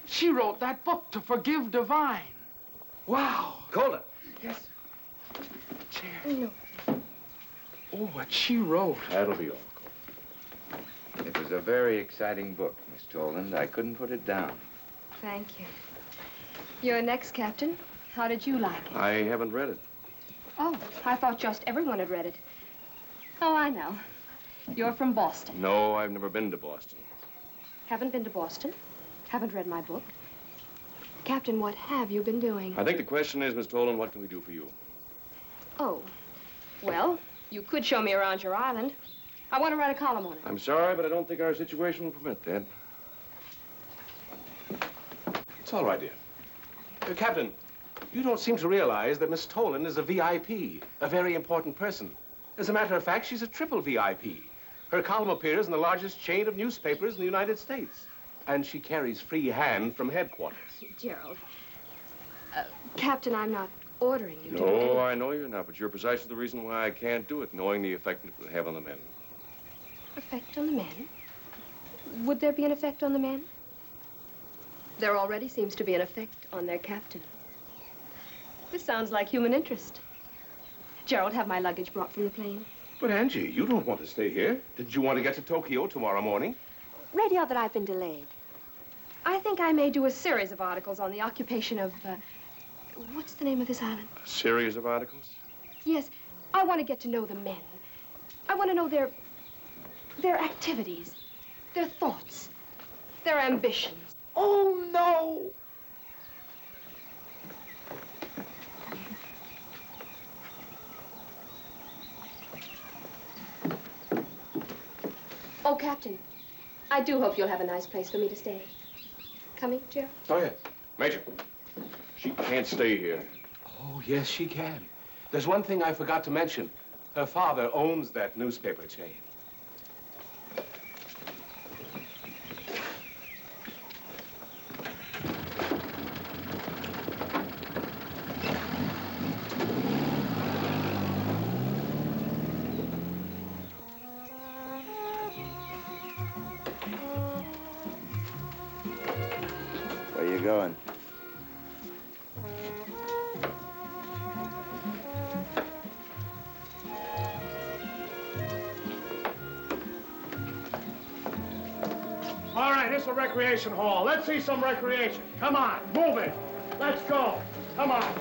She wrote that book, To Forgive Divine. Wow. Calder. Yes. Chair. No. Oh, what she wrote. That'll be all. It was a very exciting book, Miss Toland. I couldn't put it down. Thank you. You're next, Captain. How did you like it? I haven't read it. Oh, I thought just everyone had read it. Oh, I know. You're from Boston. No, I've never been to Boston. Haven't been to Boston? Haven't read my book? Captain, what have you been doing? I think the question is, Miss Toland, what can we do for you? Oh, well, you could show me around your island. I want to write a column on it. I'm sorry, but I don't think our situation will permit that. It's all right, dear. Captain, you don't seem to realize that Miss Toland is a VIP, a very important person. As a matter of fact, she's a triple VIP. Her column appears in the largest chain of newspapers in the United States. And she carries free hand from headquarters. Gerald. Captain, I'm not ordering you to do No, anything. I know you're not, but you're precisely the reason why I can't do it, knowing the effect it would have on the men. Effect on the men? Would there be an effect on the men? There already seems to be an effect on their captain. This sounds like human interest. Gerald, have my luggage brought from the plane. But, Angie, you don't want to stay here. Didn't you want to get to Tokyo tomorrow morning? Radio that I've been delayed. I think I may do a series of articles on the occupation of, what's the name of this island? A series of articles? Yes, I want to get to know the men. I want to know their activities, their thoughts, their ambitions. Oh, no! Oh, Captain, I do hope you'll have a nice place for me to stay. Coming, Gerald? Oh, yes. Major, she can't stay here. Oh, yes, she can. There's one thing I forgot to mention. Her father owns that newspaper chain. Where you going? All right, this is a recreation hall. Let's see some recreation. Come on, move it. Let's go. Come on.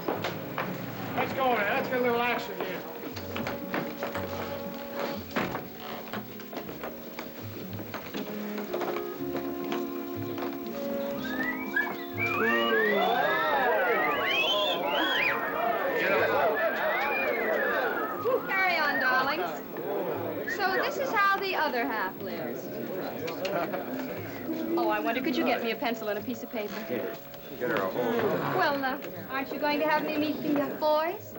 Let's go there. Let's get a little action here. Carry on, darlings. So this is how the other half lives. Oh, I wonder, could you get me a pencil and a piece of paper? Get her a hold. Well, aren't you going to have me meet the boys?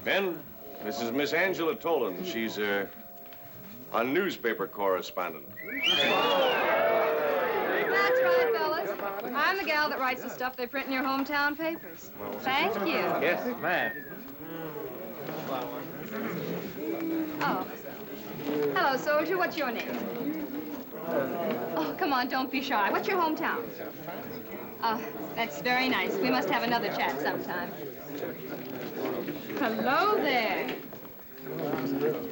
Ben, this is Miss Angela Toland. She's a newspaper correspondent. That's right, fellas. I'm the gal that writes the stuff they print in your hometown papers. Thank you. Yes, ma'am. Oh. Hello, soldier. What's your name? Oh, come on, don't be shy. What's your hometown? Oh, that's very nice. We must have another chat sometime. Hello there.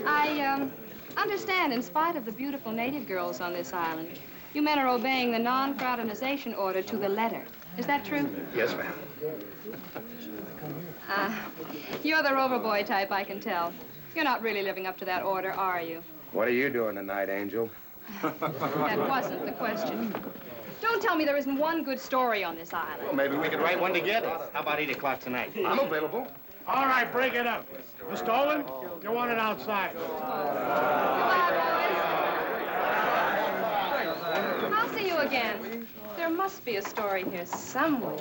I understand, in spite of the beautiful native girls on this island, you men are obeying the non-fraternization order to the letter. Is that true? Yes, ma'am. You're the rover boy type, I can tell. You're not really living up to that order, are you? What are you doing tonight, Angel? That wasn't the question. Don't tell me there isn't one good story on this island. Well, maybe we could write one together. How about 8 o'clock tonight? I'm available. All right, break it up. Miss Dolan, you want it outside. I'll see you again. There must be a story here somewhere.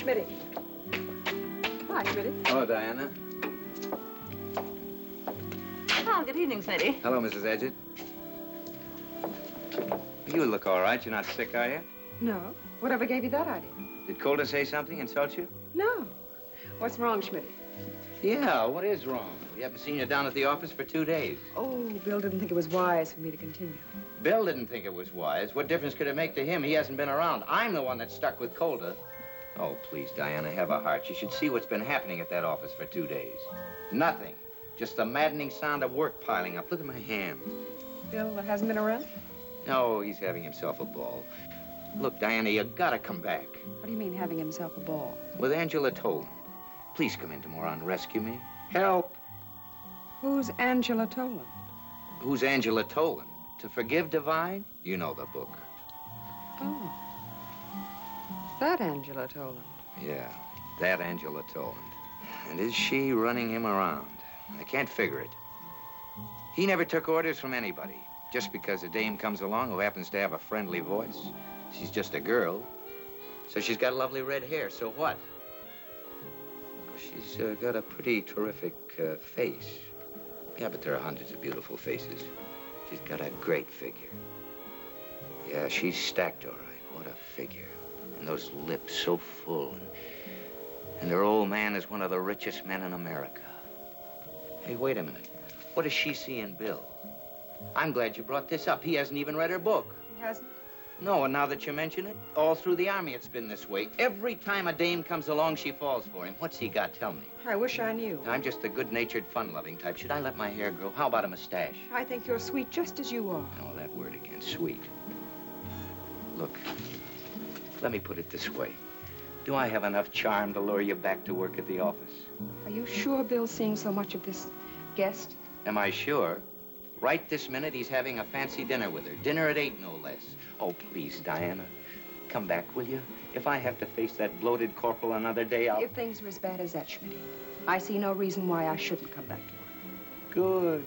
Schmitty. Hi, Schmitty. Hello, Diana. Oh, good evening, Schmitty. Hello, Mrs. Edgett. You look all right. You're not sick, are you? No. Whatever gave you that idea? Did Calder say something, insult you? No. What's wrong, Schmitty? Yeah, what is wrong? We haven't seen you down at the office for 2 days. Oh, Bill didn't think it was wise for me to continue. Bill didn't think it was wise. What difference could it make to him? He hasn't been around. I'm the one that's stuck with Calder. Oh, please, Diana, have a heart. You should see what's been happening at that office for 2 days. Nothing. Just the maddening sound of work piling up. Look at my hand. Bill hasn't been around? No, he's having himself a ball. Look, Diana, you gotta come back. What do you mean, having himself a ball? With Angela Toland. Please come in tomorrow and rescue me. Help. Who's Angela Toland? Who's Angela Toland? To Forgive, Divide? You know the book. Oh. That Angela Toland. Yeah, that Angela Toland. And is she running him around? I can't figure it. He never took orders from anybody. Just because a dame comes along who happens to have a friendly voice. She's just a girl. So she's got lovely red hair, so what? She's got a pretty terrific face. Yeah, but there are hundreds of beautiful faces. She's got a great figure. Yeah, she's stacked all right. What a figure. And those lips so full. And her old man is one of the richest men in America. Hey, wait a minute. What does she see in Bill? I'm glad you brought this up. He hasn't even read her book. He hasn't? No, and now that you mention it, all through the Army it's been this way. Every time a dame comes along, she falls for him. What's he got? Tell me. I wish I knew. I'm just the good-natured, fun-loving type. Should I let my hair grow? How about a mustache? I think you're sweet just as you are. Oh, that word again, sweet. Look, let me put it this way. Do I have enough charm to lure you back to work at the office? Are you sure Bill's seeing so much of this guest? Am I sure? Right this minute, he's having a fancy dinner with her. Dinner at 8, no less. Oh, please, Diana. Come back, will you? If I have to face that bloated corporal another day, I'll... If things are as bad as that, Schmitty, I see no reason why I shouldn't come back to work. Good.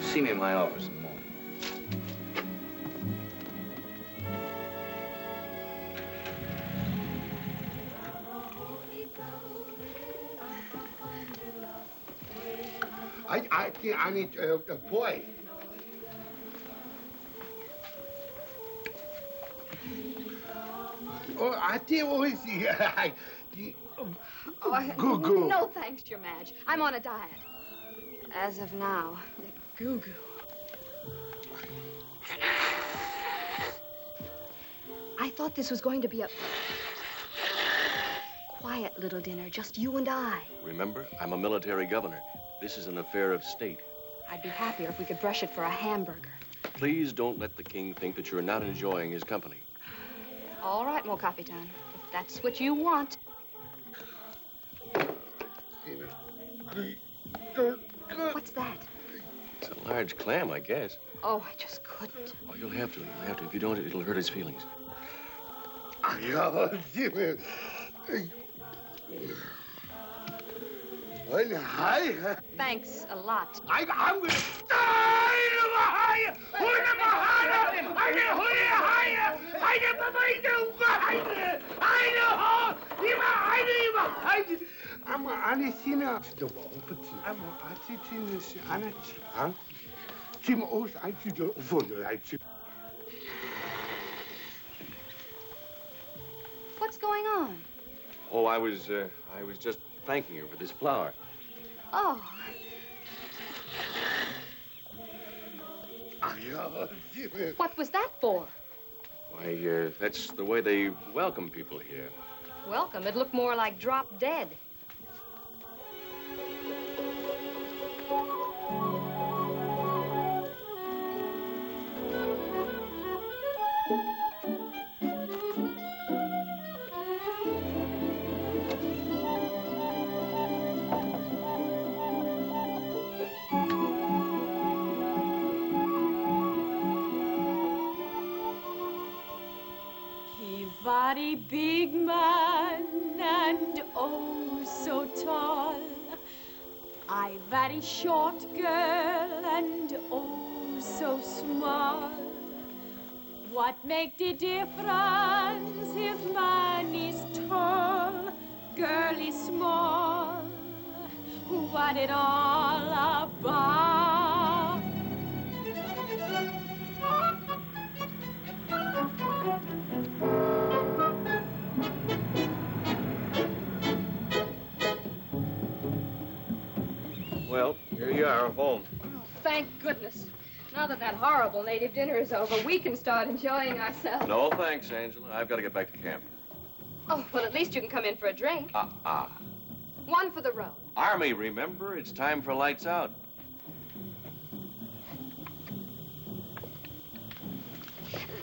See me in my office in the morning. I need a boy. Oh, I think always Goo-goo. No, thanks, Your Madge. I'm on a diet. As of now, goo-goo. I thought this was going to be a quiet little dinner, just you and I. Remember, I'm a military governor. This is an affair of state. I'd be happier if we could brush it for a hamburger. Please don't let the king think that you're not enjoying his company. All right, Mon Capitan. If that's what you want. What's that? It's a large clam, I guess. Oh, I just couldn't. Oh, you'll have to. You'll have to. If you don't, it'll hurt his feelings. Thanks a lot. I'm gonna... What's going on? Oh, I was just thanking her for this flower. Oh. What was that for? Why, that's the way they welcome people here. Welcome. It looked more like drop dead. Very big man and oh so tall. I very short girl and oh so small. What make the difference if man is tall, girl is small? What it all about? Well, here you are, home. Thank goodness. Now that horrible native dinner is over, we can start enjoying ourselves. No, thanks, Angela. I've got to get back to camp. Oh, well, at least you can come in for a drink. One for the road. Army, remember? It's time for lights out.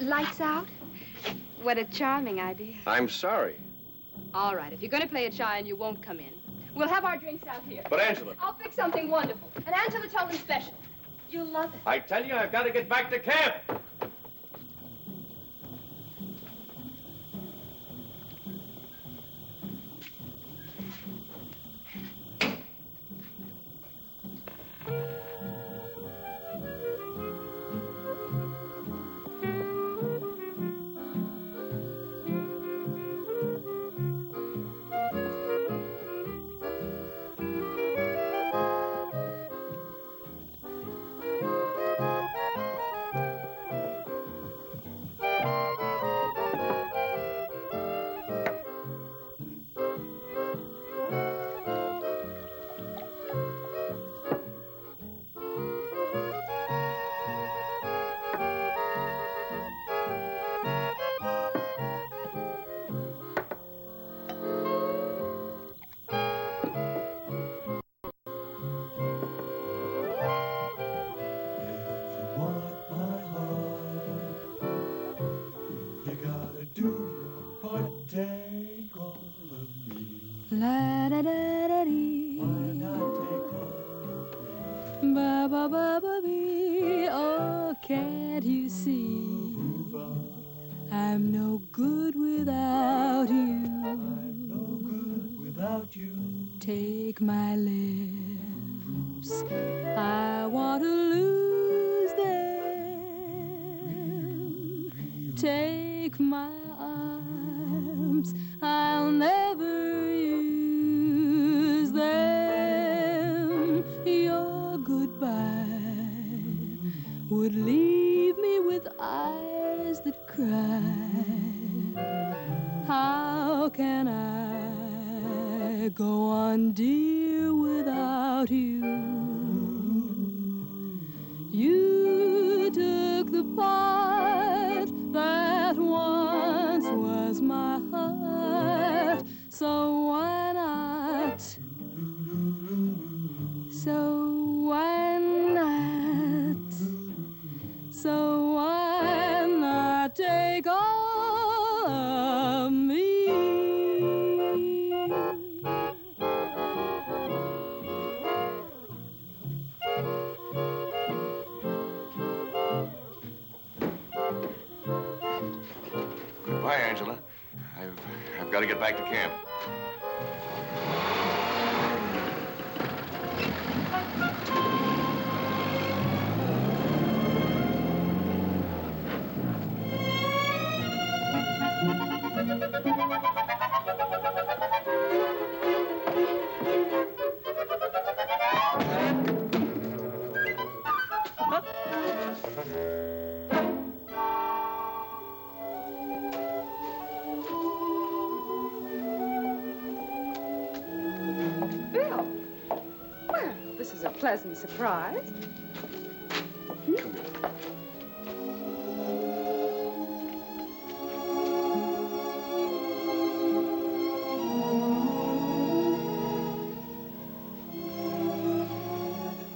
Lights out? What a charming idea. I'm sorry. All right, if you're going to play it shy and you won't come in, we'll have our drinks out here. But, Angela. I'll fix something wonderful. An Angela Tolan special. You'll love it. I tell you, I've got to get back to camp. La da da da dee. Ba ba ba ba bee. Oh, can't you see? I'm no good without you. I'm no good without you. Take my lips. I want to lose them. Take my arms. I'll never use them. Your goodbye would leave me with eyes that cry. How can I go on, dear, without you? You took the part that once was my heart, so why not? So why not? So why not take all of me? Goodbye, Angela. I've got to get back to camp. Bill. Well, this is a pleasant surprise.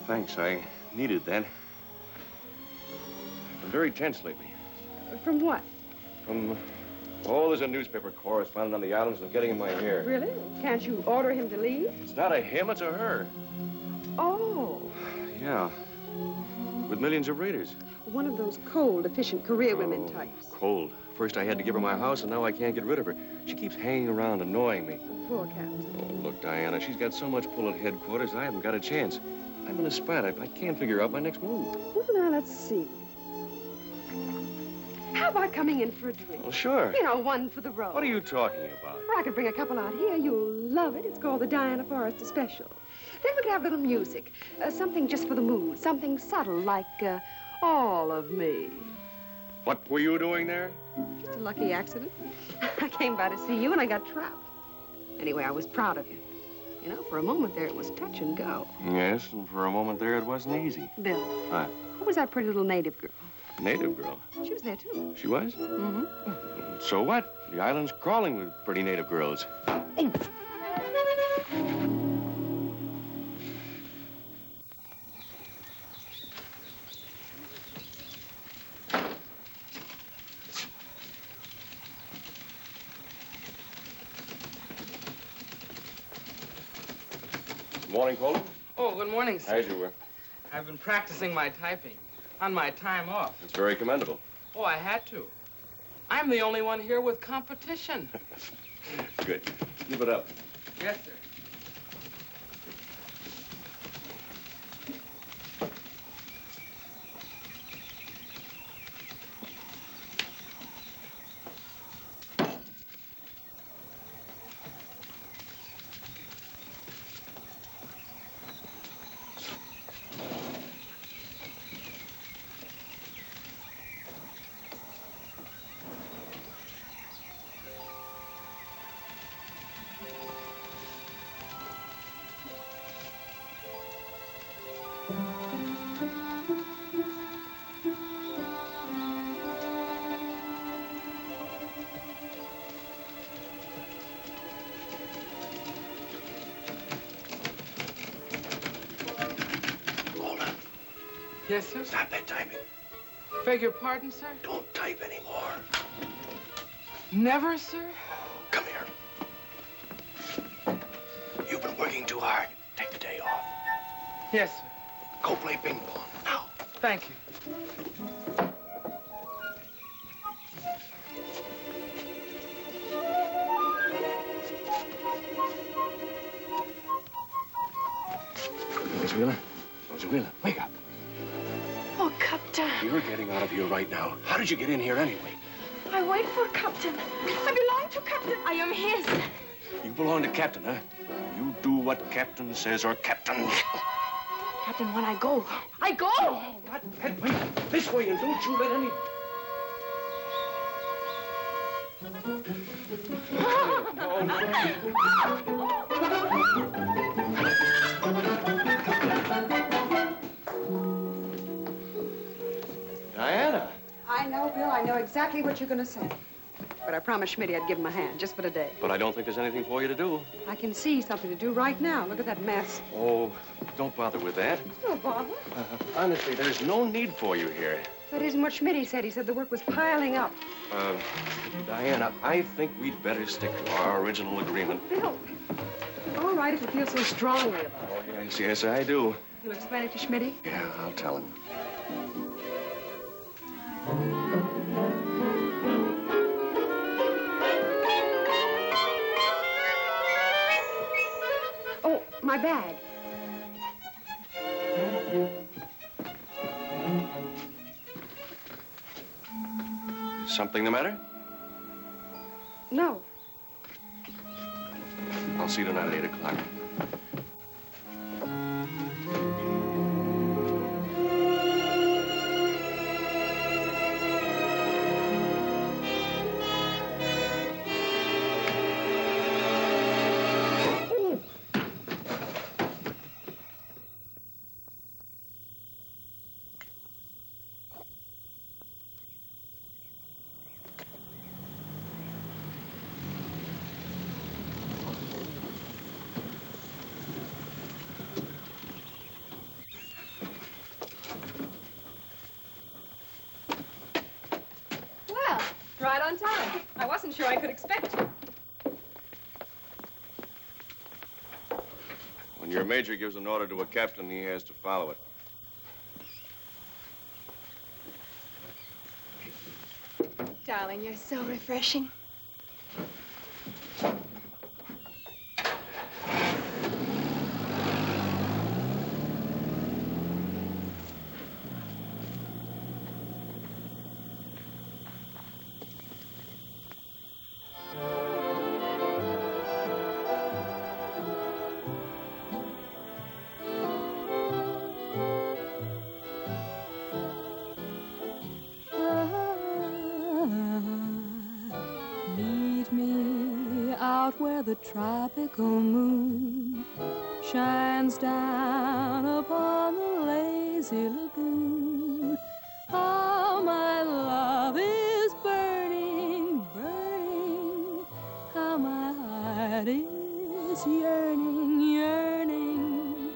Thanks, I needed that. I'm very tense lately. From what? There's a newspaper correspondent on the islands and getting in my hair. Really? Can't you order him to leave? It's not a him, it's a her. Oh, Yeah. With millions of readers. one of those cold, efficient career women types. Cold. First I had to give her my house, and now I can't get rid of her. She keeps hanging around, annoying me. Poor Captain. Oh, look, Diana, she's got so much pull at headquarters, I haven't got a chance. I'm in a spot. I can't figure out my next move. Well, now, let's see. How about coming in for a drink? Well, sure. You know, one for the road. What are you talking about? Or I could bring a couple out here. You'll love it. It's called the Diana Forrester Special. Then we could have a little music. Something just for the mood. Something subtle like All of Me. What were you doing there? Just a lucky accident. I came by to see you and I got trapped. Anyway, I was proud of you. You know, for a moment there, it was touch and go. Yes, and for a moment there, it wasn't easy. Bill. What? Who was that pretty little native girl? Native girl? She was there, too. She was? Mm-hmm. So what? The island's crawling with pretty native girls. Oh! Morning, Colton. Oh, good morning, sir. As you were. I've been practicing my typing on my time off. It's very commendable. Oh, I had to. I'm the only one here with competition. Good. Keep it up. Yes, sir. Yes, sir? Stop that typing. Beg your pardon, sir? Don't type anymore. Never, sir? Come here. You've been working too hard. Take the day off. Yes, sir. Go play ping pong now. Thank you. Roswilla, Roswilla, wake up. Oh, Captain. You're getting out of here right now. How did you get in here anyway? I wait for Captain. I belong to Captain. I am his. You belong to Captain, huh? You do what Captain says or Captain. Captain, when I go, I go. Oh, not that way. This way, and don't you let any... Diana. I know, Bill. I know exactly what you're going to say. But I promised Schmitty I'd give him a hand, just for today. But I don't think there's anything for you to do. I can see something to do right now. Look at that mess. Oh, don't bother with that. No bother. Honestly, there's no need for you here. That isn't what Schmitty said. He said the work was piling up. Diana, I think we'd better stick to our original agreement. Bill. All right, if you feel so strongly about it. Oh, yes, I do. You'll explain it to Schmitty? Yeah, I'll tell him. Oh, my bag. Something the matter? No. I'll see you tonight at 8 o'clock. Well, right on time. I wasn't sure I could expect you. When your major gives an order to a captain, he has to follow it. Darling, you're so refreshing. where the tropical moon shines down upon the lazy lagoon. How my love is burning, burning. How my heart is yearning, yearning.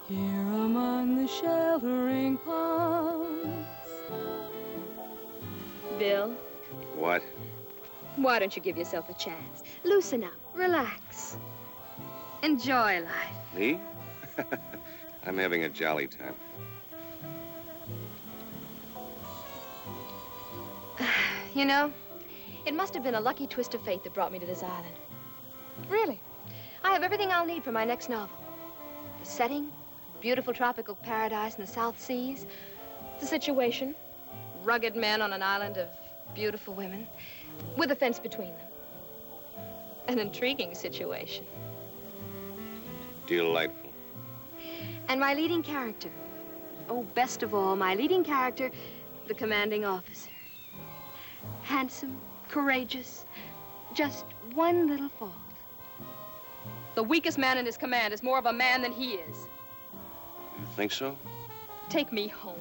Here among the sheltering palms. Bill, What? why don't you give yourself a chance? Loosen up, relax. Enjoy life. Me? I'm having a jolly time. You know, it must have been a lucky twist of fate that brought me to this island. Really. I have everything I'll need for my next novel. The setting, beautiful tropical paradise in the South Seas. The situation, rugged men on an island of beautiful women, with a fence between them. An intriguing situation. Delightful. And my leading character. Oh, best of all, my leading character, the commanding officer. Handsome, courageous, just one little fault. The weakest man in his command is more of a man than he is. You think so? Take me home.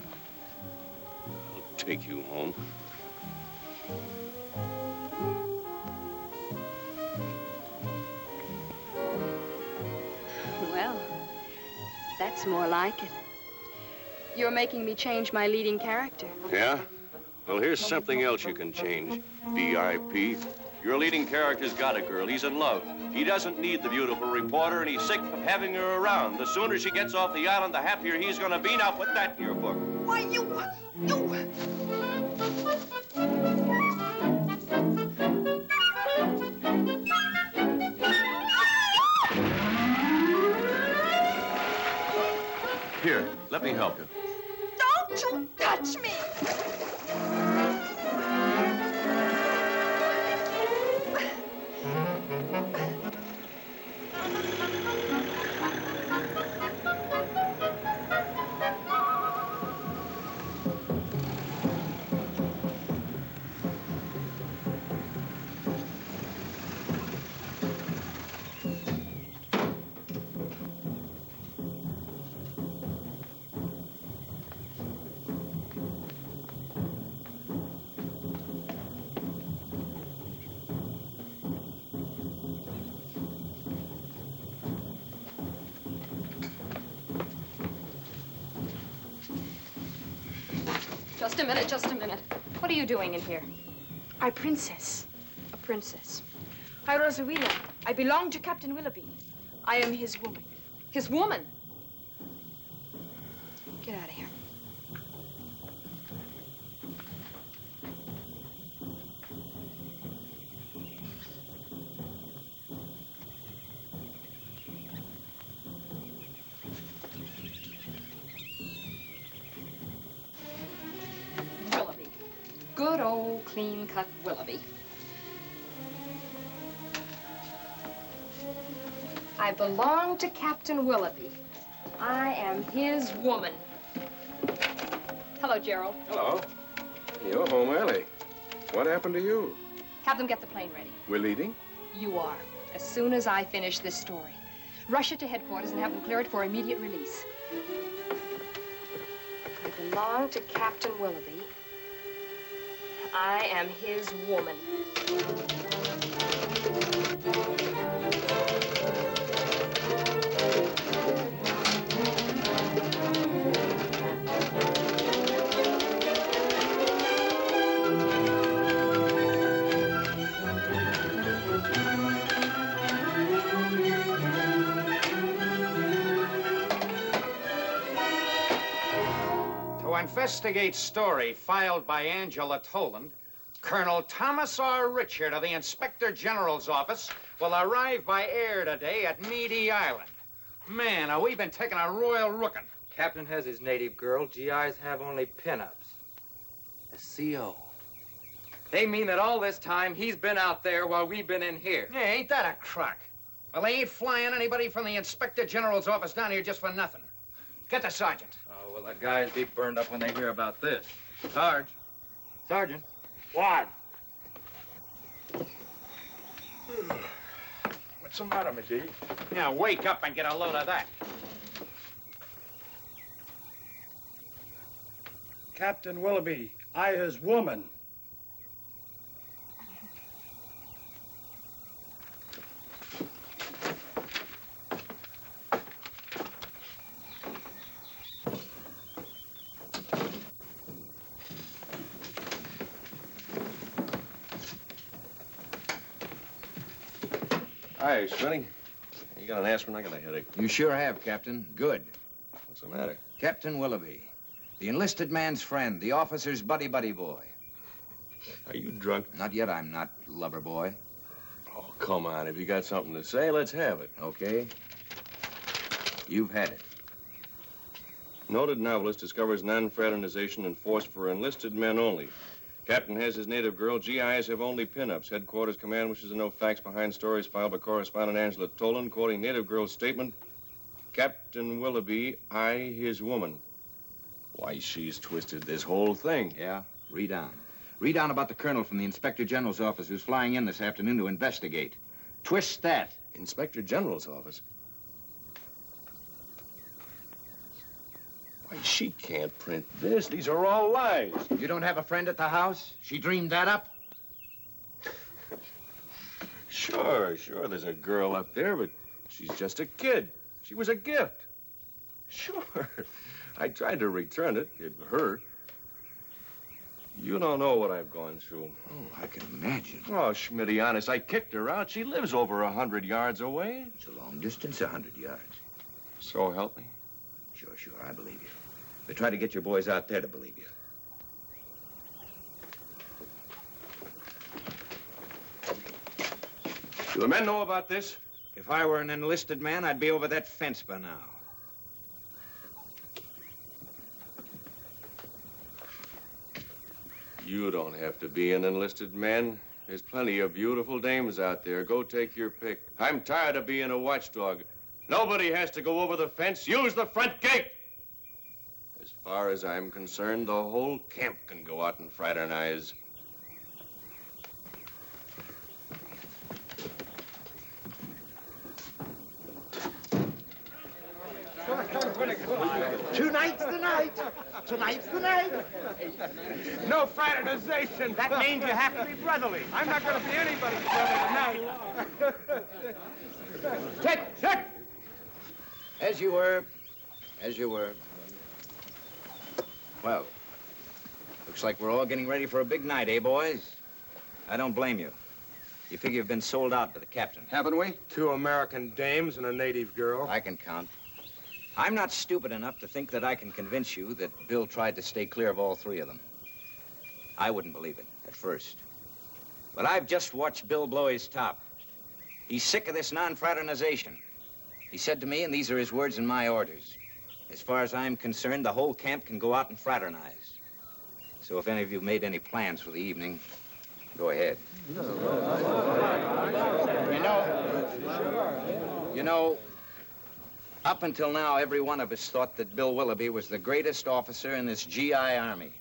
I'll take you home. Well, that's more like it. You're making me change my leading character. Yeah? Well, here's something else you can change. VIP. Your leading character's got a girl. He's in love. He doesn't need the beautiful reporter, and he's sick of having her around. The sooner she gets off the island, the happier he's gonna be. Now put that in your book. Why, you... Here, let me help you. Don't you touch me! Just a minute, just a minute. What are you doing in here? I princess. A princess. I Rosawilla. I belong to Captain Willoughby. I am his woman. His woman? Get out of here. Willoughby. Good old clean-cut Willoughby. I belong to Captain Willoughby. I am his woman. Hello, Gerald. Hello. You're home early. What happened to you? Have them get the plane ready. We're leaving? You are. As soon as I finish this story. Rush it to headquarters and have them clear it for immediate release. I belong to Captain Willoughby. I am his woman. To investigate story filed by Angela Toland, Colonel Thomas R. Richard of the Inspector General's office will arrive by air today at Meady Island. Man, we been taking a royal rookin'. Captain has his native girl. GIs have only pinups. A CO. They mean that all this time he's been out there while we've been in here. Yeah, ain't that a crock? Well, they ain't flying anybody from the Inspector General's office down here just for nothing. Get the sergeant. Oh, well, the guys be burned up when they hear about this. Sarge. Sergeant. What? What's the matter, McGee? Now, wake up and get a load of that. Captain Willoughby, I his woman. Hi, Smitty. You got an aspirin? I got a headache. You sure have, Captain. Good. What's the matter? Captain Willoughby, the enlisted man's friend, the officer's buddy boy. Are you drunk? Not yet, I'm not, lover boy. Oh, come on. If you got something to say, let's have it. Okay. You've had it. Noted novelist discovers non-fraternization enforced for enlisted men only. Captain has his native girl. GIs have only pin-ups. Headquarters command wishes to know facts behind stories filed by correspondent Angela Toland, quoting native girl's statement, Captain Willoughby, I his woman. Why, she's twisted this whole thing. Yeah? Read on. Read on about the colonel from the Inspector General's office who's flying in this afternoon to investigate. Twist that. Inspector General's office? Why, she can't print this. These are all lies. You don't have a friend at the house? She dreamed that up? Sure. There's a girl up there, but she's just a kid. She was a gift. Sure. I tried to return it, give her. You don't know what I've gone through. Oh, I can imagine. Oh, Schmitty, honest, I kicked her out. She lives over 100 yards away. It's a long distance, 100 yards. So help me. Sure, I believe you. But try to get your boys out there to believe you. Do the men know about this? If I were an enlisted man, I'd be over that fence by now. You don't have to be an enlisted man. There's plenty of beautiful dames out there. Go take your pick. I'm tired of being a watchdog. Nobody has to go over the fence. Use the front gate. As far as I'm concerned, the whole camp can go out and fraternize. Tonight's the night. Tonight's the night. No fraternization. That means you have to be brotherly. I'm not going to be anybody's brother tonight. Sit! As you were. Well, looks like we're all getting ready for a big night, eh, boys? I don't blame you. You figure you've been sold out to the captain. Haven't we? 2 American dames and a native girl. I can count. I'm not stupid enough to think that I can convince you that Bill tried to stay clear of all 3 of them. I wouldn't believe it at first. But I've just watched Bill blow his top. He's sick of this non-fraternization. He said to me, and these are his words in my orders, as far as I'm concerned, the whole camp can go out and fraternize. So if any of you made any plans for the evening, go ahead. You know, up until now, every one of us thought that Bill Willoughby was the greatest officer in this GI Army.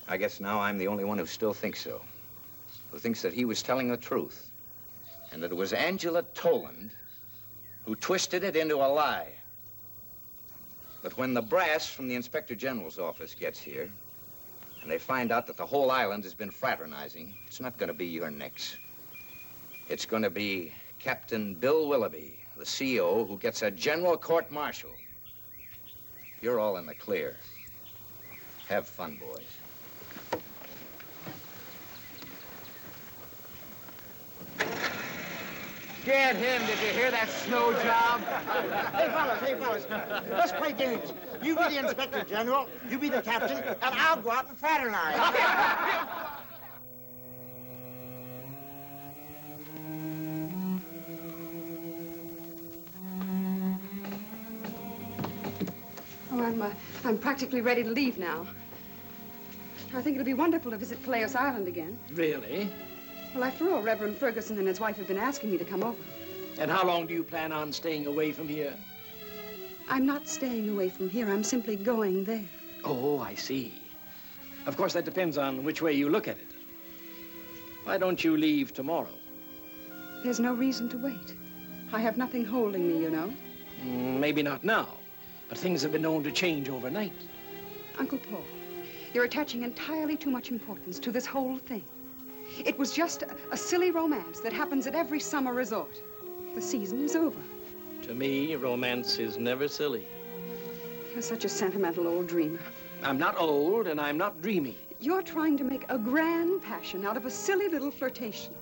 I guess now I'm the only one who still thinks so, who thinks that he was telling the truth, and that it was Angela Toland who twisted it into a lie. But when the brass from the Inspector General's office gets here, and they find out that the whole island has been fraternizing, it's not going to be your necks. It's going to be Captain Bill Willoughby, the CO, who gets a general court-martial. You're all in the clear. Have fun, boys. Get him. Did you hear that snow job? Hey, fellas. Let's play games. You be the Inspector General, you be the captain, and I'll go out and fraternize. Oh, I'm practically ready to leave now. I think it'll be wonderful to visit Peleos Island again. Really? Well, after all, Reverend Ferguson and his wife have been asking me to come over. And how long do you plan on staying away from here? I'm not staying away from here. I'm simply going there. Oh, I see. Of course, that depends on which way you look at it. Why don't you leave tomorrow? There's no reason to wait. I have nothing holding me, you know. Maybe not now, but things have been known to change overnight. Uncle Paul, you're attaching entirely too much importance to this whole thing. It was just a silly romance that happens at every summer resort. The season is over. To me, romance is never silly. You're such a sentimental old dreamer. I'm not old, and I'm not dreamy. You're trying to make a grand passion out of a silly little flirtation.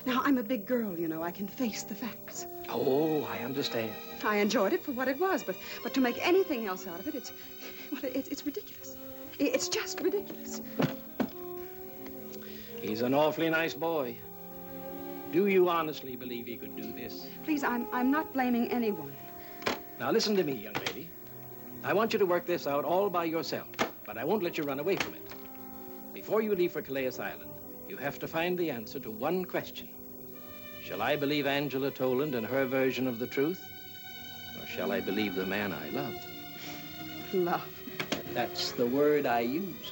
Now, I'm a big girl, you know. I can face the facts. Oh, I understand. I enjoyed it for what it was, but to make anything else out of it, it's ridiculous. It's just ridiculous. He's an awfully nice boy. Do you honestly believe he could do this? Please, I'm not blaming anyone. Now, listen to me, young lady. I want you to work this out all by yourself, but I won't let you run away from it. Before you leave for Calais Island, you have to find the answer to one question. Shall I believe Angela Toland and her version of the truth? Or shall I believe the man I love? Love. That's the word I used.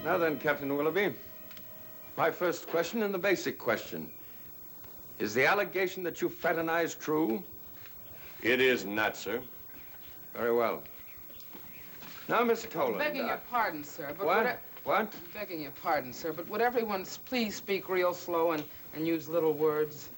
Now then, Captain Willoughby, my first question and the basic question. Is the allegation that you fraternized true? It is not, sir. Very well. Now, Miss Toland. Begging your pardon, sir, but What? Begging your pardon, sir, but would everyone please speak real slow and use little words?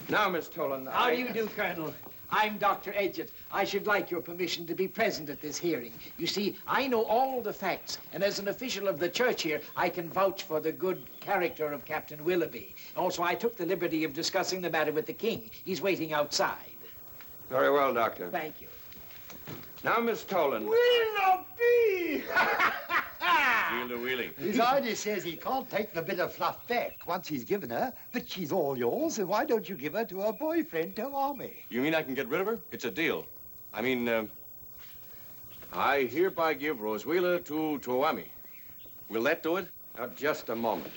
Now, Miss Toland, How do you do, Colonel? I'm Dr. Edgett. I should like your permission to be present at this hearing. You see, I know all the facts, and as an official of the church here, I can vouch for the good character of Captain Willoughby. Also, I took the liberty of discussing the matter with the king. He's waiting outside. Very well, Doctor. Thank you. Now, Miss Toland. Willoughby! Wheeler. His ID says he can't take the bit of fluff back once he's given her, but she's all yours, and why don't you give her to her boyfriend, Toami? You mean I can get rid of her? It's a deal. I mean, I hereby give Rose Wheeler to Toami. Will that do it? Now, just a moment.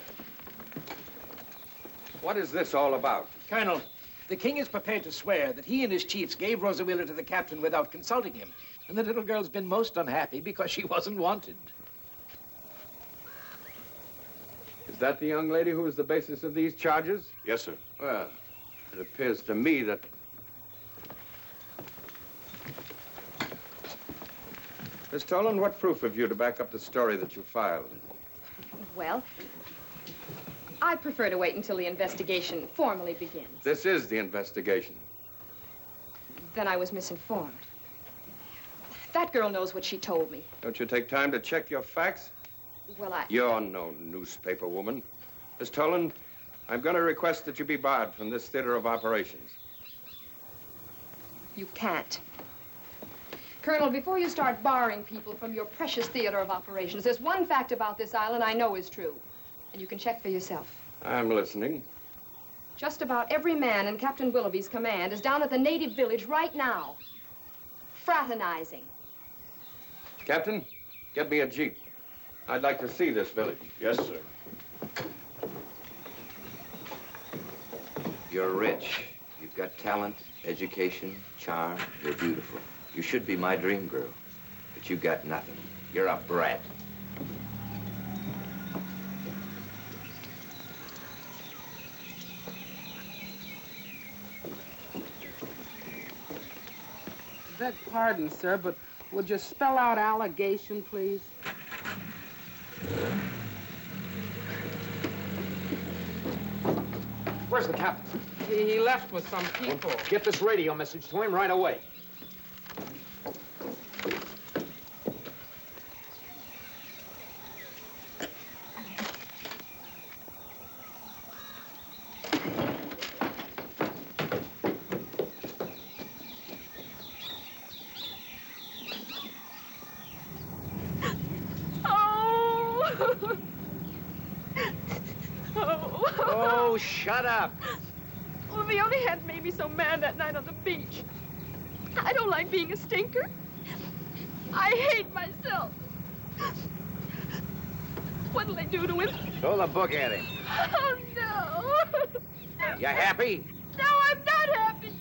What is this all about? Colonel, the king is prepared to swear that he and his chiefs gave Rosa Wheeler to the captain without consulting him. And the little girl's been most unhappy because she wasn't wanted. Is that the young lady who is the basis of these charges? Yes, sir. Well, it appears to me that... Miss Toland, what proof have you to back up the story that you filed? Well, I prefer to wait until the investigation formally begins. This is the investigation. Then I was misinformed. That girl knows what she told me. Don't you take time to check your facts? Well, You're no newspaper woman. Miss Toland, I'm going to request that you be barred from this theater of operations. You can't. Colonel, before you start barring people from your precious theater of operations, there's one fact about this island I know is true. And you can check for yourself. I'm listening. Just about every man in Captain Willoughby's command is down at the native village right now, fraternizing. Captain, get me a jeep. I'd like to see this village. Yes, sir. You're rich. You've got talent, education, charm. You're beautiful. You should be my dream girl. But you got nothing. You're a brat. Beg pardon, sir, but would you spell out allegation, please? Where's the captain? He left with some people. Get this radio message to him right away. Oh, shut up. Well, the only had made me so mad that night on the beach. I don't like being a stinker. I hate myself. What'll they do to him? Throw the book at him. Oh, no. You happy? No, I'm not happy.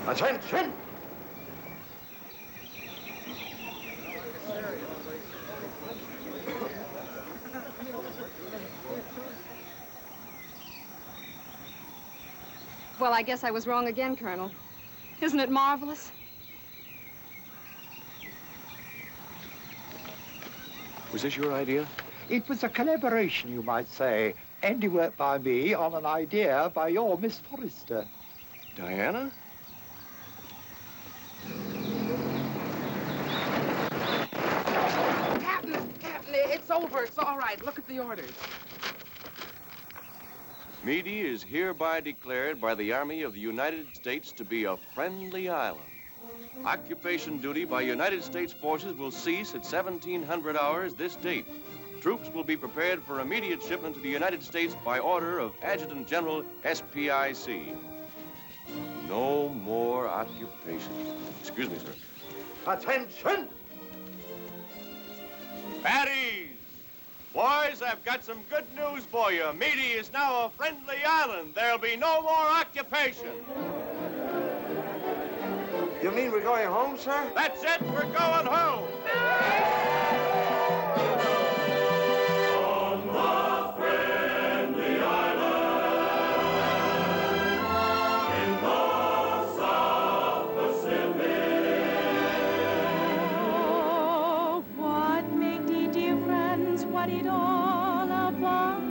Attention! Well, I guess I was wrong again, Colonel. Isn't it marvelous? Was this your idea? It was a collaboration, you might say. Handiwork by me on an idea by your Miss Forrester. Diana? Captain, it's over. It's all right. Look at the orders. Meade is hereby declared by the Army of the United States to be a friendly island. Occupation duty by United States forces will cease at 1700 hours this date. Troops will be prepared for immediate shipment to the United States by order of Adjutant General SPIC. No more occupation. Excuse me, sir. Attention! Baddies! Boys, I've got some good news for you. Meade is now a friendly island. There'll be no more occupation. You mean we're going home, sir? That's it. We're going home. On the friendly island in the South Pacific. Oh, what make the difference? What it all about?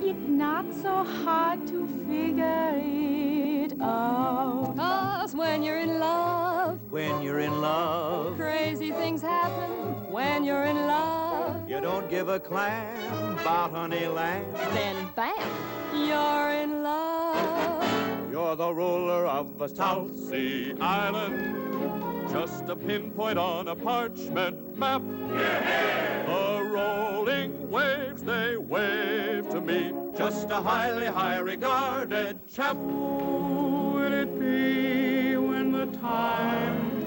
It's not so hard to figure it out. 'Cause when you're in love, When you're in love, crazy things happen. When you're in love, you don't give a clam about Honeyland. then bam, you're in love. You're the ruler of a South Sea island, just a pinpoint on a parchment map. The rolling waves, they wave to me, just a highly high regarded chap. Will it be when the time